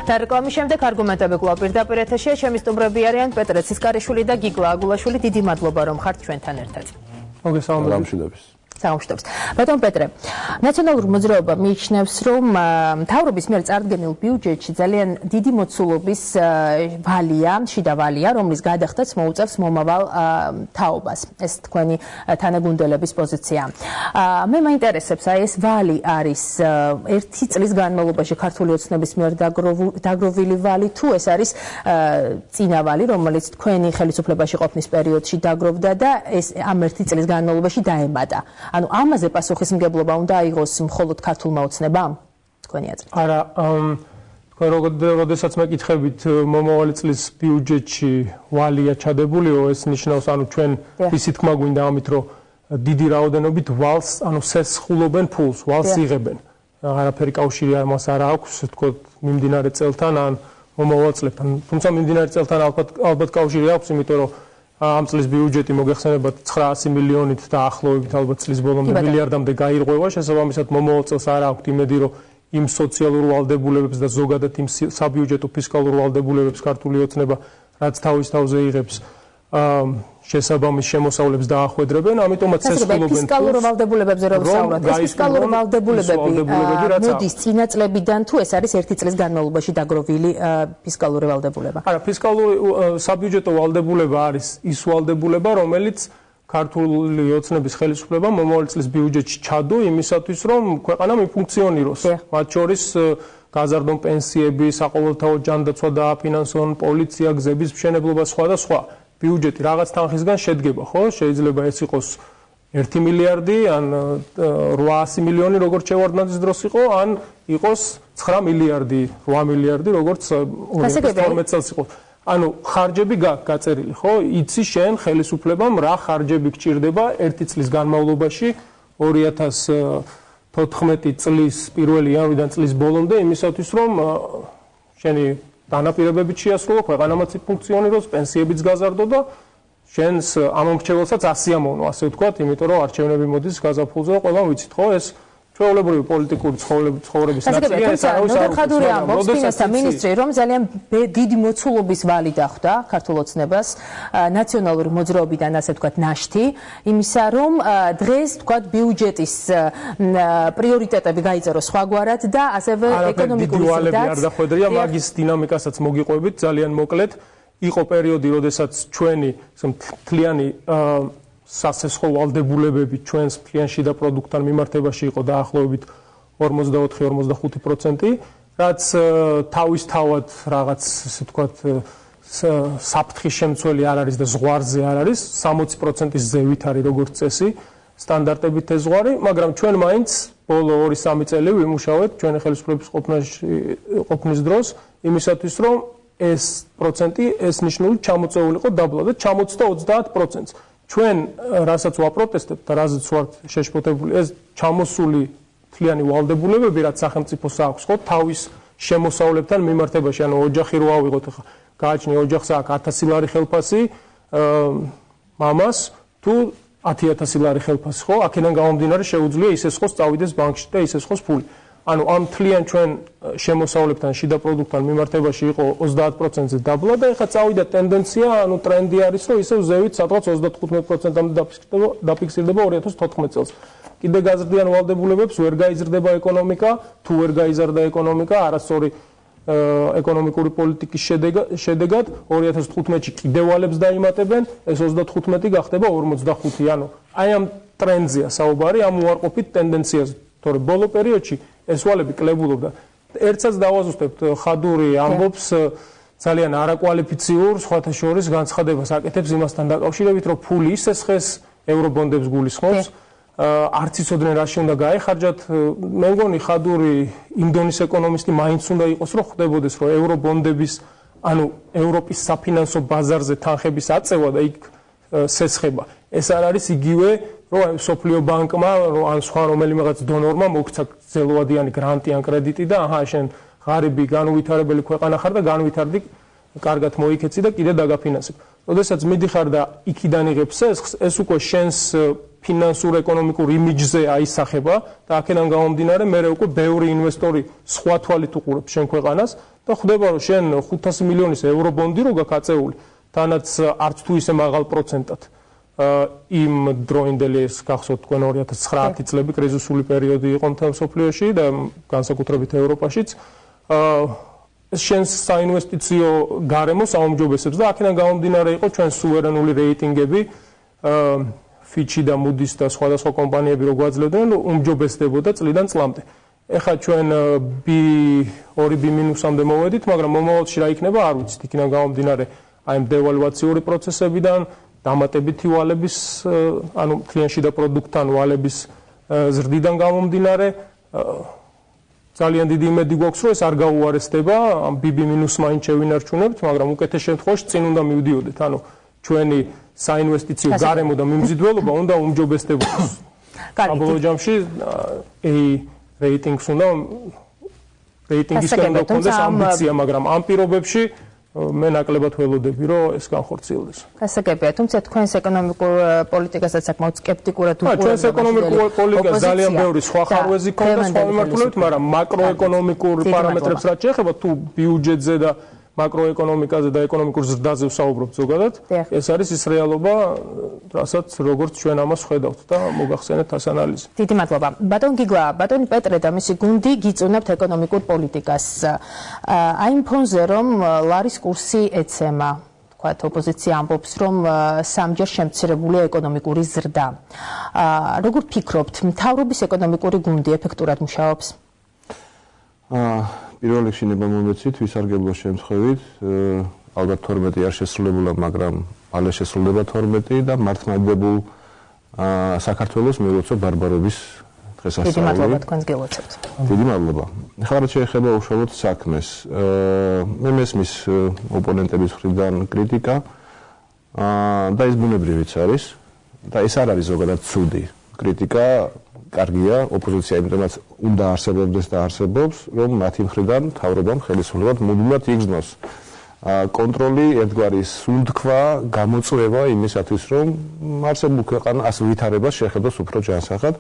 და რეკლამის შემდეგ არგუმენტები კვლავ პირდაპირ ეთერშია. ჩემი სტუმრები არიან პეტრე ცისკარიშვილი და გიგლა აგულაშვილი. დიდი მადლობა რომ ხართ ჩვენთან ერთად. მოგესალმებით. Საუბრობს. ბატონ პეტრე, ნაციონალური მოძრაობა მიიჩნევს, რომ მთავრობის მიერ წარდგენილ ბიუჯეტში ძალიან დიდი მოცულობის ვალია, შიდა ვალია, რომლის გადახდაც მოუწევს მომავალ თაობას. ეს თქვენი თანაგუნდელების პოზიცია. მე მაინტერესებს, აი ეს ვალი არის ერთი წლის განმავლობაში ქართული ოცნების მიერ დაგროვილი ვალი, თუ ეს არის წინა ვალი, რომელიც თქვენი ხელისუფლებაში ყოფნის პერიოდში დაგროვდა და ეს ამ ერთი წლის განმავლობაში დაემატა. ანუ ამაზე პასუხისმგებლობა უნდა აიღოს მხოლოდ ქართულმა ოცნებამ? თქვენი აზრით. არა, თქვენ როდესაც მეკითხებით მომავალი წლის ბიუჯეტში ვალია ჩადებულიო, ეს ნიშნავს, ანუ ჩვენ ისი თქმა გვინდა ამით, რომ დიდი რაოდენობით ვალს, ანუ სესხულობენ ფულს, ვალს იღებენ. არაფერი კავშირი ამას არ აქვს, თქო, მიმდინარე წელთან ან მომავალ წლებთან. თუმცა მიმდინარე წელთან ალბათ კავშირი აქვს, იმიტომ რომ ამ წლის ბიუჯეტი მოგეხსენებათ 900 მილიონით და ახლოვებით ალბათ წლის ბოლომდე მილიარდამდე გაირღვევა, შესაბამისად მომავალ წელს არ აქვს იმედი, რომ იმ სოციალურ ვალდებულებებს და ზოგადად იმ საბიუჯეტო ფისკალურ ვალდებულებებს ქართული ოცნება რაც თავის თავზე იღებს შესაბამის შემოსავლებს დაახვედრებენ, ამიტომაც სესხულობენ ფისკალურ ვალდებულებებზე რომ ვსაუბრობთ. ეს ფისკალური ვალდებულებები მოდის წინა წლებიდან თუ ეს არის ერთი წლის განმავლობაში დაგროვილი ფისკალური ვალდებულება? არა, ფისკალური საბიუჯეტო ვალდებულება არის ის ვალდებულება, რომელიც ქართული ოცნების ხელისუფლებამ მომავალი წლის ბიუჯეტში ჩადო იმისათვის, რომ ქვეყანა მიფუნქციონიროს. მათ შორის გაზარდონ პენსიები, საყოველთაო ჯანდაცვა დააფინანსონ, პოლიცია, გზების მშენებლობა, სხვა და სხვა. ბიუჯეტი რაღაც თანხისგან შედგება, ხო? შეიძლება ეს იყოს 1 მილიარდი, ან 800 მილიონი, როგორც შევარდნაძის დროს იყო, ან იყოს 9 მილიარდი, 8 მილიარდი, როგორც 2012 წელს იყო. ანუ ხარჯები გაქვს გაწერილი, ხო? იცი შენ ხელისუფლებამ რა ხარჯები გჭირდება ერთი წლის განმავლობაში 2014 წლის 1 იანვრიდან წლის ბოლომდე იმისათვის, რომ შენი დანაპირებებით შეასრულო, ქვეყანამაც ფუნქციონიროს, პენსიებიც გაზარდო და შენს ამომრჩეველსაც ასიამოვნო, ასე ვთქვათ, იმიტომ რომ არჩევნები მოდის გაზაფხულზე და ყველამ ვიცით, ხო, ეს ჩვეულებრივი პოლიტიკური ცხოვრების ნაწილია, ეს არავის არ ხადური ამბობს ფინანსთა მინისტრი, რომ ძალიან დიდი მოცულობის ვალი დახვდა ქართულ ოცნებას ნაციონალური მოძრაობიდან, ასე ვთქვათ, ნაშთი, იმისა, რომ დღეს ვთქვათ ბიუჯეტის პრიორიტეტები გაიწერო სხვაგვარად და ასევე ეკონომიკური ზრდაც არ დახვედრია, მაგის დინამიკასაც მოგიყვებით ძალიან მოკლედ. იყო პერიოდი, როდესაც ჩვენი მთლიანი სასესხო ვალდებულებები ჩვენს მთლიან შიდა პროდუქტთან მიმართებაში იყო დაახლოებით 44-45%, რაც თავისთავად რაღაც, ასე ვთქვათ, საფრთხის შემცველი არ არის და ზღვარზე არ არის, 60%-ის ზევით არის როგორც წესი, სტანდარტებით ეს ზღვარი, მაგრამ ჩვენ მაინც ბოლო 2-3 წელი ვიმუშავეთ ჩვენი ხელისუფლების ყოფნის დროს იმისათვის, რომ ეს პროცენტი, ეს ნიშნული ჩამოწეულიყო დაბლა და ჩამოწდა 30%-ს. ჩვენ რასაც ვაპროტესტებთ და რაზეც ვართ შეშფოთებული, ეს ჩამოსული მთლიანი ვალდებულებები, რაც სახელმწიფოს აქვს, ხო, თავის შემოსავლებთან მიმართებაში, ანუ ოჯახი რო ავიღოთ, ხა გააჩნია ოჯახს აქვს 1000 ლარი ხელფასი მამას თუ 10000 ლარი ხელფასი, ხო? აქედან გამომდინარე შეუძლია ისე ხოს წავიდეს ბანკში და ისე ხოს ფული. ანუ ამ მთლიან ჩვენ შემოსავლებთან შიდა პროდუქტთან მიმართებაში იყო 30%-ზე დაბლა და ეხლა წავიდა ტენდენცია, ანუ ტრენდი არის, რომ ისევ ზევით სადღაც 35%-მდე დაფიქსირდება 2014 წელს. კიდე გაზრდიან ვალდებულებებს ვერ გაიზრდება ეკონომიკა, თუ ვერ გაიზარდა ეკონომიკა, არასწორი ეკონომიკური პოლიტიკის შედეგად 2015-ში კიდე ვალებს დაიმატებენ, ეს 35 გახდება 45, ანუ აი ამ ტრენდზეა საუბარი, ამ უარყოფით ტენდენციაზე. თორე ბოლო პერიოდში ეს ვალები კლებულობდა. ერთსაც დავაზუსტებთ, ხადური ამბობს ძალიან არაკვალიფიციურ სხვათა შორის განცხადებას აკეთებს იმასთან დაკავშირებით, რომ ფული ისესხეს ევრობონდებს გულისხმობს, არც იცოდნენ რა უნდა გაეხარჯათ. მე მგონი ხადური იმ დონის ეკონომისტი მაინც უნდა იყოს, რომ ხვდებოდეს, რომ ევრობონდების, ანუ ევროპის საფინანსო ბაზარზე თანხების აწევა და იქ სესხება. ეს არ არის იგივე, რომ სოფლიო ბანკმა ან სხვა რომელიმეღაც დონორმა მოგცა ძელვადიანი გრანტი ან კრედიტი და აჰა შენ ღარიბი განუვითარებელი ქვეყანა ხარ და განვითარდი, კარგად მოიქეცი და კიდე დაგაფინანსებ. როდესაც მიდიხარ და იქიდან იღებს ეს უკვე შენს ფინანსურ ეკონომიკურ იმიჯზე აისახება და აქედან გამომდინარე მე უკვე ბევრი ინვესტორი სხვა თვალით უყურებს შენ ქვეყანას და ხვდება რომ შენ 500 მილიონის ევრობონდი რო გაქვს აწეული თანაც არც თუ ისე მაღალ პროცენტად იმ დროინდელი ეს გახსოვთ თქვენ 2009 წლები კრიზისული პერიოდი იყო მთელ მსოფლიოში და განსაკუთრებით ევროპაშიც შენს საინვესტიციო გარემოს აუმჯობესებს და აქედან გამომდინარე იყო ჩვენ სუვერენული რეიტინგები Fitch და Moody's და სხვადასხვა კომპანიები რო გვაძლევდნენ რომ უმჯობესდებოდა წლიდან წლამდე. ეხლა ჩვენ B2 B-მინუსამდე მოვედით, მაგრამ მომავალში რა იქნება არ ვიცით. იქიდან გამომდინარე აი ამ დევალვაციური პროცესებიდან, დამატებითი ვალების, ანუ კლიენტში და პროდუქტთან ვალების ზრდიდან გამომდინარე ძალიან დიდი იმედი გვაქვს რომ ეს არ გაუარესდება, ამ BB- მაინც შევინარჩუნებთ, მაგრამ უკეთეს შემთხვევაში წინ უნდა მივდიოდეთ. ანუ ჩვენი საინვესტიციო გარემო და მიმზიდველობა უნდა უმჯობესდებოდეს. საბოლოო ჯამში A რეიტინგს უნდა რეიტინგისგან უნდა გქონდეს ამბიცია, მაგრამ ამ პირობებში მე ნაკლებად ველოდები რომ ეს განხორციელდეს. გასაგებია, თუმცა თქვენს ეკონომიკურ პოლიტიკასაც საკმაოდ სკეპტიკურად უყურებთ. ჩვენს ეკონომიკურ პოლიტიკას ძალიან ბევრი სხვა ხარვეზი ქონდა სხვა მიმართულებით, მაგრამ მაკროეკონომიკურ პარამეტრებს რაც შეეხება თუ ბიუჯეტზე და მაკროეკონომიკაზე და ეკონომიკურ ზრდაზე ვსაუბრობთ ზოგადად, ეს არის ის რეალობა, რასაც როგორც ჩვენ ამას ხედავთ და მოგახსენეთ ას ანალიზი. დიდი მადლობა. ბატონ გიგლა, ბატონი პეტრე და მისი გუნდი გიწუნებთ ეკონომიკურ პოლიტიკას. აი იმ ფონზე რომ ლარის კურსი ეცემა, თქვათ ოპოზიცია ამბობს რომ სამჯერ შემცირებულია ეკონომიკური ზრდა. როგორ ფიქრობთ, მთავრობის ეკონომიკური გუნდი ეფექტურად მუშაობს? პირველ რიგში ნება მომეცით ვისარგებლო შემთხვევით, ალბათ 12 არ შესრულებულა, მაგრამ მალე შესრულდება 12 და მართლმადიდებულ საქართველოს მივუწო ბარბარობის დღესასწაული. დიდი მადლობა თქვენს გელოცებთ. დიდი მადლობა. ახლა რაც შეეხება უშუალოდ საქმეს, მე მესმის ოპონენტების მხრიდან კრიტიკა და ეს ბუნებრივიც არის და ეს არ არის ზოგადად ცუდი კრიტიკა. კარგია, ოპოზიცია იმიტომაც უნდა არსებობდეს და არსებობს, რომ მათი მხრიდან მთავრობამ ხელისუფლებამ მუდმივად იგრძნოს კონტროლი, ერთგვარი სუნთქვა, გამოწვევა იმისათვის, რომ არსებულ ქვეყანას ვითარებას შეხედოს უფრო ჯანსაღად.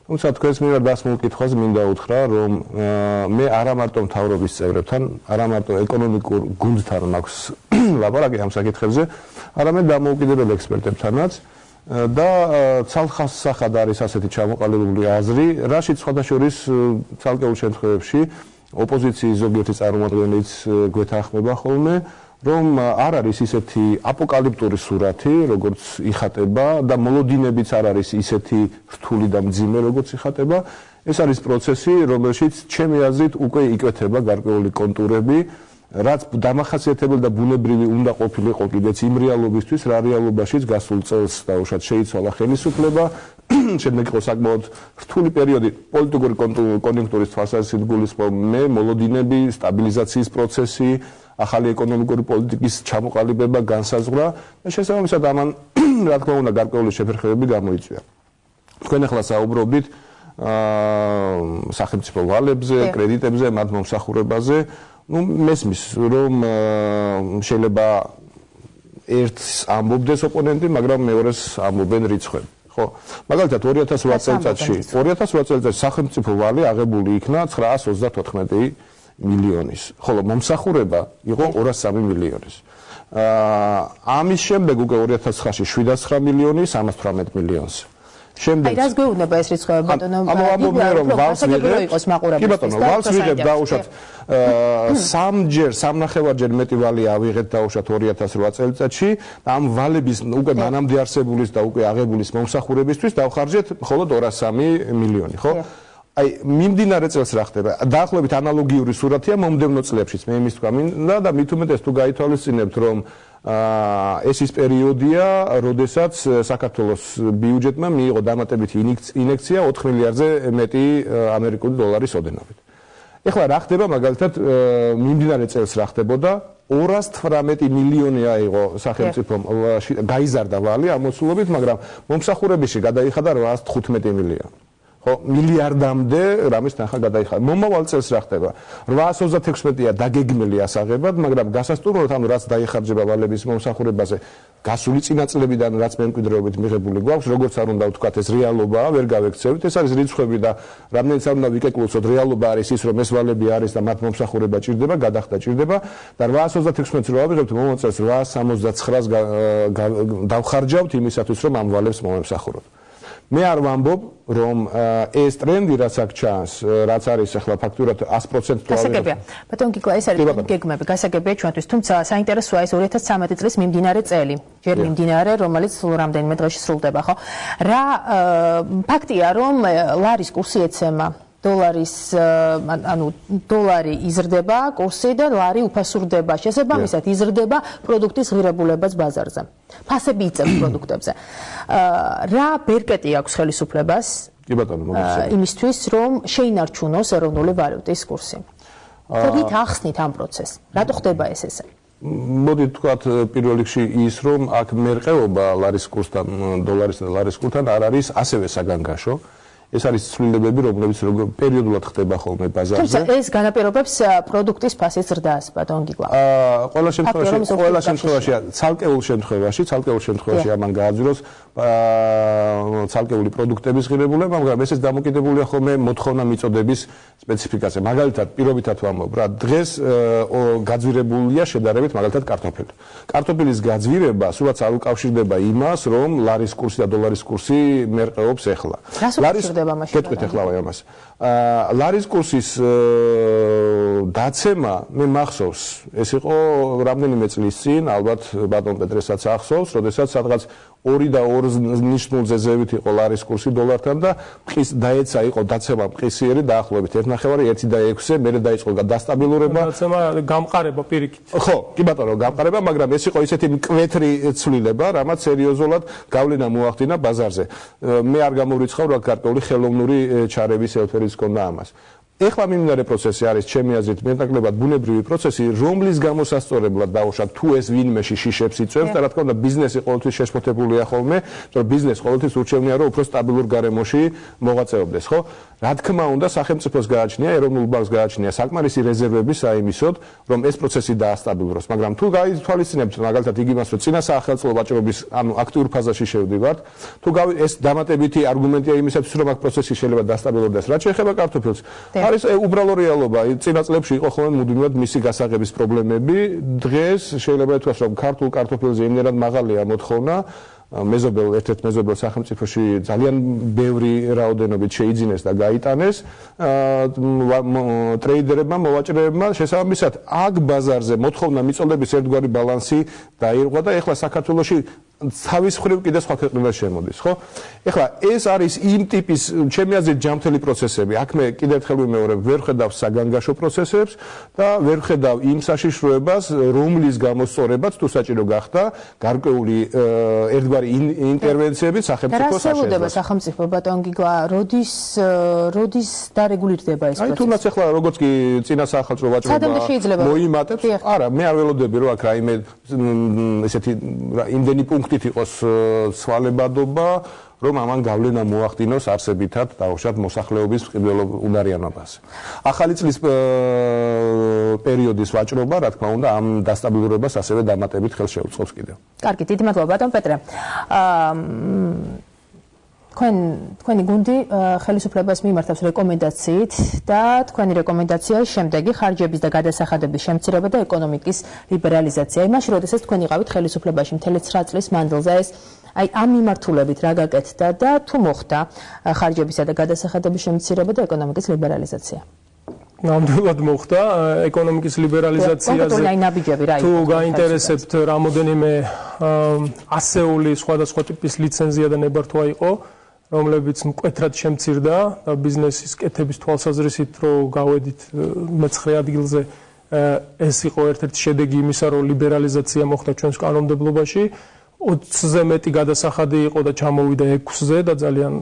თუმცა თქვენს მიმართ დასმულ კითხვაზე მინდა უთხრა, რომ მე არა მარტო მთავრობის წევრებთან, არა მარტო ეკონომიკურ გუნდთან მაქვს ლაპარაკი ამ საკითხებზე, არამედ დამოუკიდებელ ექსპერტებთანაც. და ცალხასახად არის ასეთი ჩამოყალიბებული აზრი, რაშიც სხვადასხვა ცალკეულ შემთხვევებში ოპოზიციის ზოგიერთი წარმომადგენლიც გვეთანხმება ხოლმე, რომ არ არის ისეთი აპოკალიფტური სურათი, როგორც იხატება და მოლოდინებიც არ არის ისეთი რთული და მძიმე, როგორც იხატება. ეს არის პროცესი, რომელშიც ჩემი აზრით უკვე იკვეთება გარკვეული კონტურები, რაც დამახასიათებელი და ბუნებრივი უნდა ყოფილიყო კიდეც იმ რეალობისთვის, რა რეალობაშიც გასულ წელს დაუშვათ შეიცვალა ხელისუფლება, შემდეგ იყო საკმაოდ რთული პერიოდი პოლიტიკური კონიუნქტურის თვალსაზრისით გულისხმობ მე, მოლოდინები, სტაბილიზაციის პროცესი, ახალი ეკონომიკური პოლიტიკის ჩამოყალიბება, განსაზღვრა და შესაბამისად ამან რა თქმა უნდა გარკვეული შეფერხებები გამოიწვია. თქვენ ახლა საუბრობდით სახელმწიფო ვალებზე, კრედიტებზე, მათ მომსახურებაზე. მესმის რომ შეიძლება ერთს ამბობდეს ოპონენტი, მაგრამ მეორეს ამბობენ რიცხვები. ხო, მაგალითად 2008 წელიწადში სახელმწიფო ვალი აღებული იქნა 934 მილიონის, ხოლო მომსახურება იყო 203 მილიონის. ამის შემდეგ უკვე 2009-ში 709 მილიონი 318 მილიონს. აი რას გვეუბნება ეს რიცხვები ბატონო? ამბობენ რომ ვალს ვიღებ დაუშვათ სამნახევარჯერ მეტი ვალი ავიღეთ დაუშვათ 2008 წელიწადში და ამ ვალების უკვე მანამდე არსებულის და უკვე აღებულის მომსახურებისთვის დავხარჯეთ მხოლოდ 203 მილიონი, ხო? აი მიმდინარე წელს რა ხდება? დაახლოებით ანალოგიური სურათია მომდევნო წლებშიც. მე იმის თქვა მინდა და მით უმეტეს თუ გაითვალისწინებთ რომ ეს ის პერიოდია, როდესაც საქართველოს ბიუჯეტმა მიიღო დამატებითი ინექცია 4 მილიარდზე მეტი ამერიკული დოლარის ოდენობით. ეხლა რა ხდება მაგალითად მიმდინარე წელს რა ხდებოდა? 218 მილიონი აიღო სახელმწიფომ გაიზარდა ვალი ამოსულობით, მაგრამ მომსახურებაში გადაიხადა 815 მილიონი. ხო მილიარდამდე რამის თანხა გადაიხადა. მომავალ წელს რა ხდება? 836-ია დაგეგმილი ასაღებად, მაგრამ გასასტურებლად ანუ რაც დაიხარჯება ვალების მომსახურებაზე გასული წინაწლებიდან რაც მემკვიდრეობით მიღებული გვაქვს, როგორც არ უნდა ვთქვათ, ეს რეალობაა, ვერ გავექცევით. ეს არის რიცხვები და რამდენიც არ უნდა ვიკეკლუსოთ, რეალობა არის ის, რომ ეს ვალები არის და მათ მომსახურება ჭირდება, გადახდა ჭირდება და 836-ს რო ავიღებთ, მომავალ წელს 879-ს დავხარჯავთ იმისათვის, რომ ამ ვალებს მომსახუროთ. მე არ ვამბობ, რომ ეს ტრენდი რაც აქ ჩანს, რაც არის ახლა ფაქტურად 100% გასაგებია. ბატონ გიგლა, ეს არის გეგმები, გასაგებია ჩვენთვის, თუმცა საინტერესოა ეს 2013 წლის მიმდინარე წელი. ჯერ მიმდინარე, რომელიც სულ რამდენიმე დღეში სრულდება, ხო? რა ფაქტია, რომ ლარის კურსი ეცემა დოლარის დოლარი იზრდება, კურსი და ლარი უფასურდება. შესაბამისად იზრდება პროდუქტის ღირებულებაც ბაზარზე. ფასები იწევს პროდუქტებზე. რა ბერკეტი აქვს ხელისუფლებას? კი ბატონო, მოგესალმებით. იმისთვის, რომ შეინარჩუნოს ეროვნული ვალუტის კურსი. რით ახსნით ამ პროცესს? რატო ხდება ესე? მოდით ვთქვათ პირველ რიგში ის, რომ აქ მერყეობა ლარის კურსთან, დოლარისა და ლარის კურსთან არ არის ასევე საგანგაშო. ეს არის ცვლილებები, რომლებიც პერიოდულად ხდება ხოლმე ბაზარზე. თუმცა ეს განაპირობებს პროდუქტის ფასის ზრდას, ბატონ გიგლა. ყველა შემთხვევაში, ცალკეულ შემთხვევაში ამან გააძვიროს ცალკეული პროდუქტების ღირებულება, მაგრამ ესეც დამოკიდებულია ხოლმე მოთხოვნა მიწოდების სპეციფიკაზე. მაგალითად, პირობითად ვამბობ რა, დღეს გაძვირებულია შედარებით მაგალითად კარტოფილი. კარტოფილის გაძვირება სულაც არ უკავშირდება იმას, რომ ლარის კურსი და დოლარის კურსი მერყეობს ახლა. გეტყვით ახლა ამას. ლარის კურსის დაცემა მე მახსოვს, ეს იყო რამდენიმე წლის წინ, ალბათ ბატონ პეტრესაც ახსოვს, როდესაც სადღაც 2 და 2 ნიშნულზე ზევით იყო ლარის კურსი დოლართან და მყის დაეცა იყო დაცემა მყისიერი დაახლოებით 1.9-1 და 6-ზე, მერე დაიწყო დასტაბილურება. დაცემა გამყარება პირიქით. ხო, კი ბატონო, გამყარება, მაგრამ ეს იყო ისეთი მკვეთრი ცვლილება, რამაც სერიოზულად გავლენა მოახდინა ბაზარზე. მე არ გამოვრიცხავ რა გარკვეული ხელოვნური ჩარების ელფერიც ჰქონდა ამას. ეხლა მიმდინარე პროცესი არის ჩემი აზრით მეტნაკლებად ბუნებრივი პროცესი, რომლის გამოსასწორებლად დავუშვათ თუ ეს ვინმეში შიშებს იწვევს და რა თქმა უნდა ბიზნესი ყოველთვის შეშფოთებულია ხოლმე, რომ ბიზნესს ყოველთვის ურჩევნია რომ უფრო სტაბილურ გარემოში მოღვაწეობდეს, ხო? რა თქმა უნდა სახელმწიფოს გააჩნია, ეროვნულ ბანკს გააჩნია საკმარისი რეზერვები საიმისოდ, რომ ეს პროცესი დაასტაბილუროს, მაგრამ თუ გაითვალისწინებთ მაგალითად იგი მას რომ წინა სახელმწიფო ვაჭრობის ანუ აქტიურ ფაზაში შევდივართ, თუ ეს დამატებითი არგუმენტია იმისათვის რომ აქ პროცესი შეიძლება დასტაბილურდეს, რაც შეეხება კარტოფილს. არის უბრალო რეალობა. წინა წლებში იყო ხოლმე მუდმივად მისი გასაღების პრობლემები. დღეს შეიძლება ითქვას, რომ ქართულ კარტოფილზე იმდენად მაღალია მოთხოვნა, ერთ-ერთ მეზობელ სახელმწიფოში ძალიან ბევრი რაოდენობით შეიძინეს და გაიტანეს ტრეიდერებმა, მოვაჭრეებმა, შესაბამისად აქ ბაზარზე მოთხოვნა მიწოდების ერთგვარი ბალანსი დაირღვა და ეხლა საქართველოში თავის მხრივ კიდე სხვა ქვეყნებიდან შემოდის, ხო? ეხლა ეს არის იმ ტიპის ჩემი აზრით ჯანმრთელი პროცესები. აქ მე კიდევ ერთხელ ვიმეორებ, ვერ ხედავ საგანგაშო პროცესებს და ვერ ხედავ იმ საშიშროებას, რომლის გამოსწორებაც თუ საჭირო გახდა გარკვეული ერთგვარი ინტერვენციები სახელმწიფოს საშუალებას. რა შეუდება სახელმწიფო ბატონ გიგლა, როდის დარეგულირდება ეს პროცესი? აი თუნდაც ეხლა როგორც კი წინა სახელმწიფო ვაჭრობა მოიმატებს, არა, მე არ ველოდები რომ აქ რაიმე ესეთი იმდენი პუნქტით იყოს ცვალებადობა, რომ ამან გავლენა მოახდინოს არსებითად დაუშვათ მოსახლეობის უნარიანობაზე. ახალი წლის პერიოდის ვაჭრობა, რა თქმა უნდა, ამ დასტაბილურებას ასევე დამატებით ხელს შეუწყობს კიდევ. კარგი, დიდი მადლობა ბატონ პეტრე. თქვენი გუნდი ხელისუფლებას მიმართავს რეკომენდაციით და თქვენი რეკომენდაცია შემდეგი ხარჯების და გადასახადების შემცირება და ეკონომიკის ლიბერალიზაცია. იმაში, როდესაც თქვენ იყავით ხელისუფლებაში მთელი 9 წლის მანძილზე ეს აი ამ მიმართულებით რა გაკეთდა და თუ მოხდა ხარჯებისა და გადასახადების შემცირება და ეკონომიკის ლიბერალიზაცია? ნამდვილად მოხდა ეკონომიკის ლიბერალიზაციაზე. თუ გაინტერესებთ რამოდენიმე ასეული სხვადასხვა ტიპის ლიცენზია და ნებართვა იყო, რომლებიც მკვეთრად შემცირდა და ბიზნესის კეთების თვალსაზრისით რომ გავედით მე-9 ადგილზე ეს იყო ერთ-ერთი შედეგი იმისა, რომ ლიბერალიზაცია მოხდა ჩვენს კანონმდებლობაში. 20-ზე მეტი გადასახადი იყო და ჩამოვიდა 6-ზე და ძალიან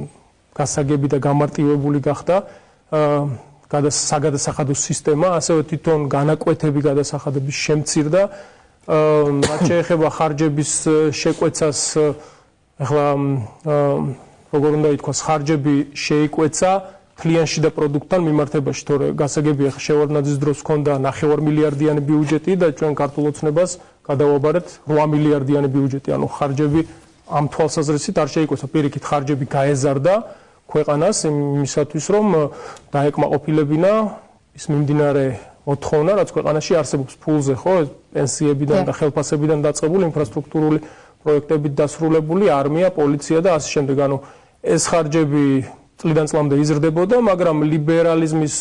გასაგები და გამარტივებული გახდა საგადასახადო სისტემა, ასევე თვითონ განაკვეთები გადასახადების შემცირდა. რაც შეეხება ხარჯების შეკვეცას, ახლა როგორ უნდა ითქვას, ხარჯები შეიკვეცა თლიანში და პროდუქტთან მიმართებაში, თორე გასაგებია შევარდნაძის დროს ჰქონდა 9 მილიარდიანი ბიუჯეტი და ჩვენ ქართულ ოცნებას გადავაბარეთ 8 მილიარდიანი ბიუჯეტი, ანუ ხარჯები ამ თვალსაზრისით არ შეიკვეცა, პირიქით ხარჯები გაეზარდა ქვეყანას იმისათვის, რომ დაეკმაყოფილებინა ის მიმდინარე მოთხოვნა, რაც ქვეყანაში არსებობს ფულზე, ხო, პენსიებიდან და ხელფასებიდან დაწყებული ინფრასტრუქტურული პროექტებით დასრულებული არმია, პოლიცია და ასე შემდეგ. ანუ ეს ხარჯები წლიდან წლამდე იზრდებოდა, მაგრამ ლიბერალიზმის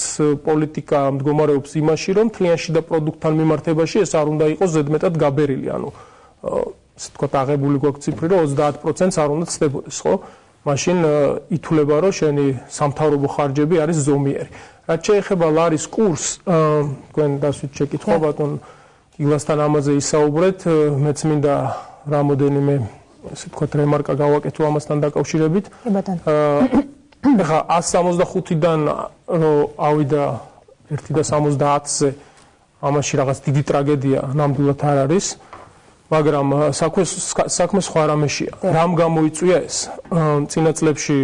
პოლიტიკა მდგომარეობს იმაში, რომ თლიანში და პროდუქტთან მიმართებაში ეს არ უნდა იყოს ზედმეტად გაბერილი, ანუ ასე ვთქვათ, აღებული გვაქვს ციფრი, რომ 30%-ს არ უნდა ცდებოდეს, ხო? მაშინ ითვლება, რომ შენი სამთავრობო ხარჯები არის ზომიერი. რაც შეეხება ლარის კურსს, თქვენ დასვით შეკითხვა ბატონ გიგლასთან ამაზე ისაუბრეთ, მეც მინდა რამოდენიმე ასე ვთქვათ რემარკა გავაკეთო ამასთან დაკავშირებით. ეხლა 165-დან რო ავიდა 1/70-ზე ამაში რაღაც დიდი ტრაგედია ნამდვილად არ არის, მაგრამ საქმე სხვა რამეშია. რამ გამოიწვია ეს? წინა წლებში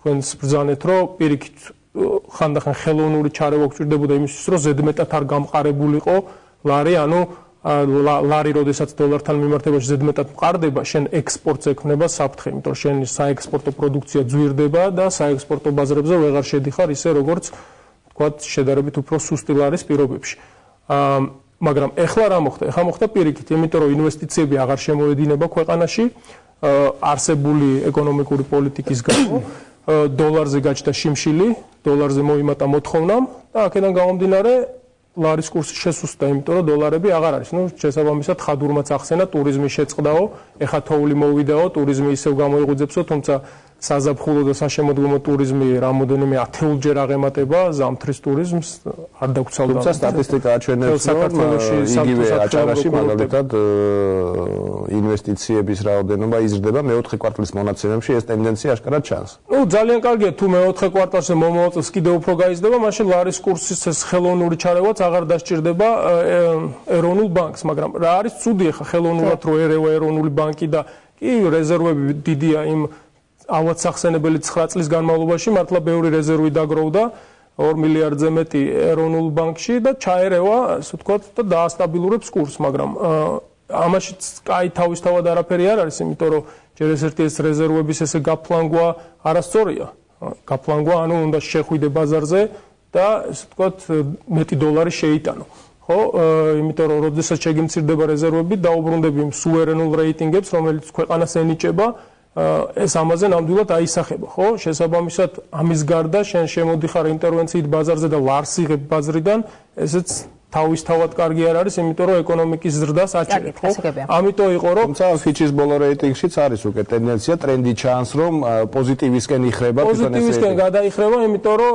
თქვენს ბრძანეთ, რომ პირიქით ხანდახან ხელოვნური ჩარევა გვჭირდებოდა იმისთვის, რომ ზედმეტად არ გამყარებულიყო ლარი, ანუ ლარი როდესაც დოლართან მიმართებაში ზედმეტად მყარდება, შენ ექსპორტს ექმნება საფრთხე, იმიტომ რომ შენი საექსპორტო პროდუქცია ძვირდება და საექსპორტო ბაზრებზე ვეღარ შედიხარ ისე, როგორც ვთქვათ, შედარებით უფრო სუსტი ლარის პირობებში. მაგრამ ეხლა რა მოხდა? ეხლა მოხდა პირიქით, იმიტომ რომ ინვესტიციები აღარ შემოედინება ქვეყანაში, არსებული ეკონომიკური პოლიტიკის გამო, დოლარზე გაჩნდა შიმშილი, დოლარზე მოიმატა მოთხოვნამ და აქედან გამომდინარე ლარის კურსი შესუსტდა, იმიტომ რომ დოლარები აღარ არის. ნუ შესაბამისად ხადურმაც ახსენა, ტურიზმი შეწყდაო, ეხა თოვლი მოვიდაო, ტურიზმი ისევ გამოიღვიძებსო, თუმცა საზაფხულო და საშემოდგომო ტურიზმი რამოდენიმე ათეულჯერ აღემატება ზამთრის ტურიზმს, არ დაგვრცელდა. თუმცა სტატისტიკა აჩვენებს, რომ იგივე აჭარაში მაგალითად ინვესტიციების რაოდენობა იზრდება მეოთხე კვარტალის მონაცემებში, ეს ტენდენცია აშკარად ჩანს. ნუ ძალიან კარგია, თუ მეოთხე კვარტალში მომავალ წელს კიდევ უფრო გაიზრდება, მაშინ ლარის კურსის ეს ხელოვნური ჩარევაც აღარ დასჭირდება ეროვნულ ბანკს, მაგრამ რა არის ცუდი ახლა ხელოვნურად რო ერევა ეროვნული ბანკი და კი რეზერვები დიდია იმ ალბათ სახსენებელი 9 წლის განმავლობაში მართლა ბევრი რეზერვი დაგროვდა 2 მილიარდზე მეტი ეროვნულ ბანკში და ჩაერევა, ასე ვთქვათ, და დაასტაბილურებს კურსს, მაგრამ ამაშიც კაი თავისთავად არაფერი არ არის, იმიტომ რომ ჯერ ერთ-ერთი ეს რეზერვების ესე გაფლანგვა არასწორია. გაფლანგვა, ანუ უნდა შეხვიდე ბაზარზე და ასე ვთქვათ, მეტი დოლარი შეიტანო. ხო, იმიტომ რომ როდესაც შეგიმცირდება რეზერვები, დაუბრუნდები იმ სუვერენულ რეიტინგებს, რომელიც ქვეყანას ენიჭება, ეს ამაზე ნამდვილად აისახება, ხო? შესაბამისად, ამის გარდა შენ შემოდიხარ ინტერვენციით ბაზარზე და ლარს იღებ ბაზრიდან, ესეც თავისთავად კარგი არ არის, იმიტომ რომ ეკონომიკის ზრდას აჩერებ, ხო? ამიტომ იყო რომ თუმცა ფიჩის ბოლო რეიტინგშიც არის უკვე ტენდენცია, ტრენდი ჩანს, რომ პოზიტივისკენ იხრება თვითონ ეს პოზიტივისკენ გადაიხრება, იმიტომ რომ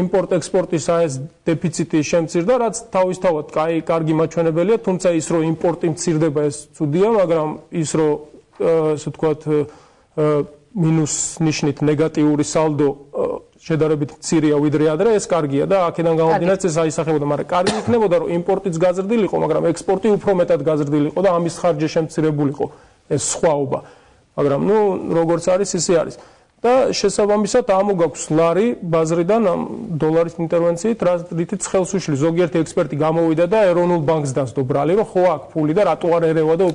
იმპორტ-ექსპორტის ეს დეფიციტი შემცირდა, რაც თავისთავად კარგი მაჩვენებელია, თუმცა ის რომ იმპორტი მცირდება ეს ცუდია, მაგრამ ის რომ ასე ვთქვათ, მინუს ნიშნით ნეგატიური სალდო შედარებით მცირეა ვიდრე ადრე, ეს კარგია და აქედან გამომდინარე ეს აისახებოდა, მაგრამ კარგი იქნებოდა, რომ იმპორტიც გაზრდილიყო, მაგრამ ექსპორტი უფრო მეტად გაზრდილიყო და ამის ხარჯი შემცირებულიყო, ეს სხვაობა. მაგრამ ნუ როგორც არის, ისე არის. და შესაბამისად ამოგაქვს ლარი ბაზრიდან დოლარის ინტერვენციით, რითიც ხელს უშლის. ზოგიერთი ექსპერტი გამოვიდა და ეროვნულ ბანკს დასდო ბრალი, რომ ხო აქ ფული და რატო არ ერევა და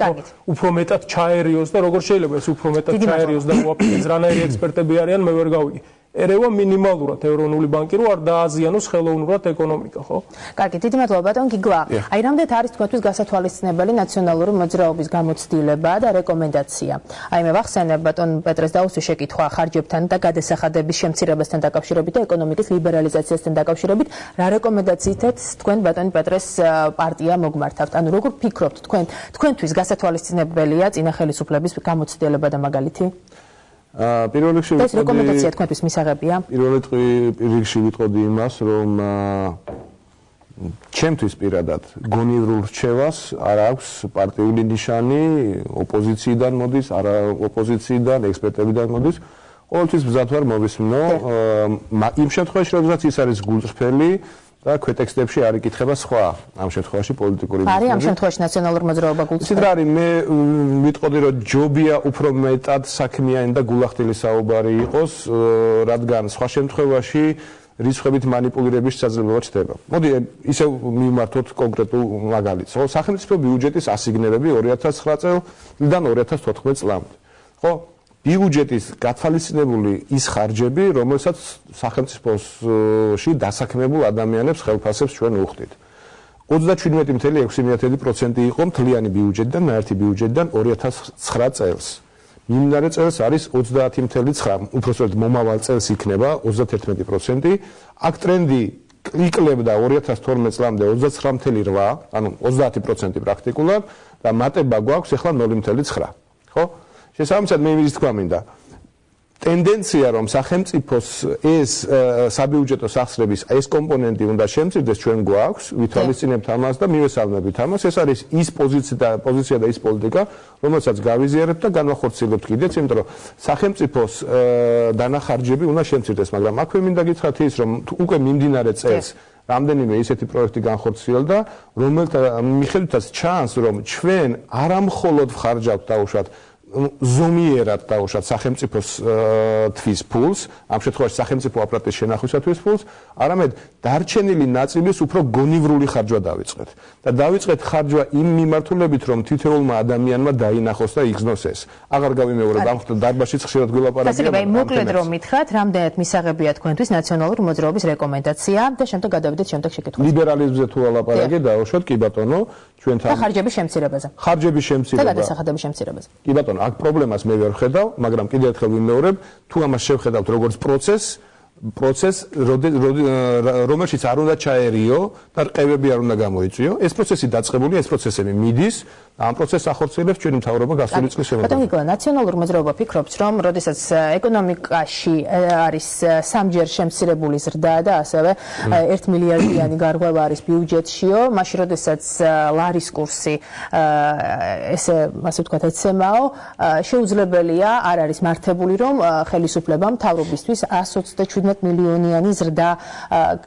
უფრო მეტად ჩაერიოს და როგორ შეიძლება ეს უფრო მეტად ჩაერიოს და მოაფიქრეს, რანაირი ექსპერტები არიან, მე ვერ გავიგე. ერევა მინიმალურად ეროვნული ბანკი, რომ არ დააზიანოს ხელოვნურად ეკონომიკა, ხო? კარგი, დიდი მადლობა ბატონ გიგლა. აი რამდენად არის თქვენთვის გასათვალისწინებელი ნაციონალური მოძრაობის გამოცდილება და რეკომენდაცია? აი მე ვახსენებ ბატონ პეტრეს დაუსვის შეკითხვა ხარჯებთან და გადასახადების შემცირებასთან დაკავშირებით და ეკონომიკის ლიბერალიზაციასთან დაკავშირებით, რა რეკომენდაციითაც თქვენ ბატონ პეტრეს პარტია მოგმართავთ? ანუ როგორ ფიქრობთ თქვენთვის გასათვალისწინებელია წინა ხელისუფლების გამოცდილება და მაგალითი? პირველ რიგში ეს რეკომენდაცია თქვენთვის მისაღებია? პირველ რიგში ვიტყოდი იმას, რომ ჩემთვის პირადად გონივრულ რჩევას არ აქვს პარტიული ნიშანი, ოპოზიციიდან მოდის, არა ოპოზიციიდან, ექსპერტებიდან მოდის. ყოველთვის ბრძად ვარ მოვისმინო იმ შემთხვევაში, როდესაც ის არის გულწრფელი და ქვეტექსტებში არ იკითხება სხვა ამ შემთხვევაში პოლიტიკური ბიზნესი. არის ამ შემთხვევაში ნაციონალურ მოძრაობა გულწრფელი. ისიც რა არის, მე ვიტყოდი რომ ჯობია უფრო მეტად საქმიანი და გულახდილი საუბარი იყოს, რადგან სხვა შემთხვევაში რიცხვებით манипуლირების შესაძლებლობა ჩნდება. მოდი ისე მივმართოთ კონკრეტულ მაგალითს. ხო, სახელმწიფო ბიუჯეტის ასიგნებები 2009 წლიდან 2014 წლამდე. ხო, ბიუჯეტის გათვალისწინებული ის ხარჯები, რომელსაც სახელმწიფოში დასაქმებულ ადამიანებს ხელფასებს ჩვენ ვუხდით. 37.6% იყო მთლიანი ბიუჯეტიდან, ნაერთი ბიუჯეტიდან 2009 წელს. მიმდინარე წელს არის 30.9, უпростоრად მომავალ წელს იქნება 31%. აქ ტრენდი იკლებდა 2012 წლამდე 29.8, ანუ 30% პრაქტიკულად და მატება გვაქვს ახლა 0.9. ხო? შესაბამისად მე იმის თქვა მინდა. ტენდენცია რომ სახელმწიფოს ეს საბიუჯეტო სახსრების ეს კომპონენტი უნდა შემცირდეს ჩვენ გვაქვს, ვითვალისწინებთ ამას და მივესალმებით ამას. ეს არის ის პოზიცია და ის პოლიტიკა, რომელსაც გავიზიარებთ და განვახორციელებთ კიდეც, იმიტომ რომ სახელმწიფოს დანახარჯები უნდა შემცირდეს, მაგრამ აქვე მინდა გითხრათ ის, რომ უკვე მიმდინარე წელს რამდენიმე ისეთი პროექტი განხორციელდა, რომელთა მიხედვითაც ჩანს, რომ ჩვენ არამხოლოდ ვხარჯავთ დაუშვათ ზომიერად დაუშვათ სახელმწიფოს თვის ფულს, ამ შემთხვევაში სახელმწიფო აპარატის შენახვისათვის ფულს, არამედ დარჩენილი ნაწილის უფრო გონივრული ხარჯვა დავიწყეთ. და დავიწყეთ ხარჯვა იმ მიმართულებით, რომ თითოეულმა ადამიანმა დაინახოს და იგზნოს ეს. აღარ გავიმეორებ, ამ დარბაზშიც ხშირად გველაპარაკია. ასე მოკლედ რომ მითხრათ, რამდენად მისაღებია თქვენთვის ნაციონალური მოძრაობის რეკომენდაცია და შემდეგ გადავიდეთ შემდეგ შეკითხვაზე. ლიბერალიზმზე თუ ვალაპარაკე, დაუშვათ, კი ბატონო, ჩვენთან და ხარჯების შემცირებაზე. ხარჯების შემცირება. და გადასახადების შემცირებაზე. კი ბატონო, აქ პრობლემას მე ვერ ხედავ, მაგრამ კიდევ ერთხელ ვიმეორებ, თუ ამას შევხედავთ როგორც პროცესს, რომელშიც არ უნდა ჩაერიო და რყევები არ უნდა გამოიწვიო, ეს პროცესი დაწყებულია, ეს პროცესები მიდის, ამ პროცესს ახორციელებს ჩვენი მთავრობა გასული წლის შემოქმედება. ბატონო ნიკოლა, ნაციონალური მოძრაობა ფიქრობს, რომ როდესაც ეკონომიკაში არის სამჯერ შემცირებული ზრდა და ასევე 1 მილიარდიანი გარღვევა არის ბიუჯეტშიო, მაშინ როდესაც ლარის კურსი ესე ვთქვათ ეცემაო, შეუძლებელია, არ არის მართებული, რომ ხელისუფლებამ მთავრობისთვის 127 მილიონიანი ზრდა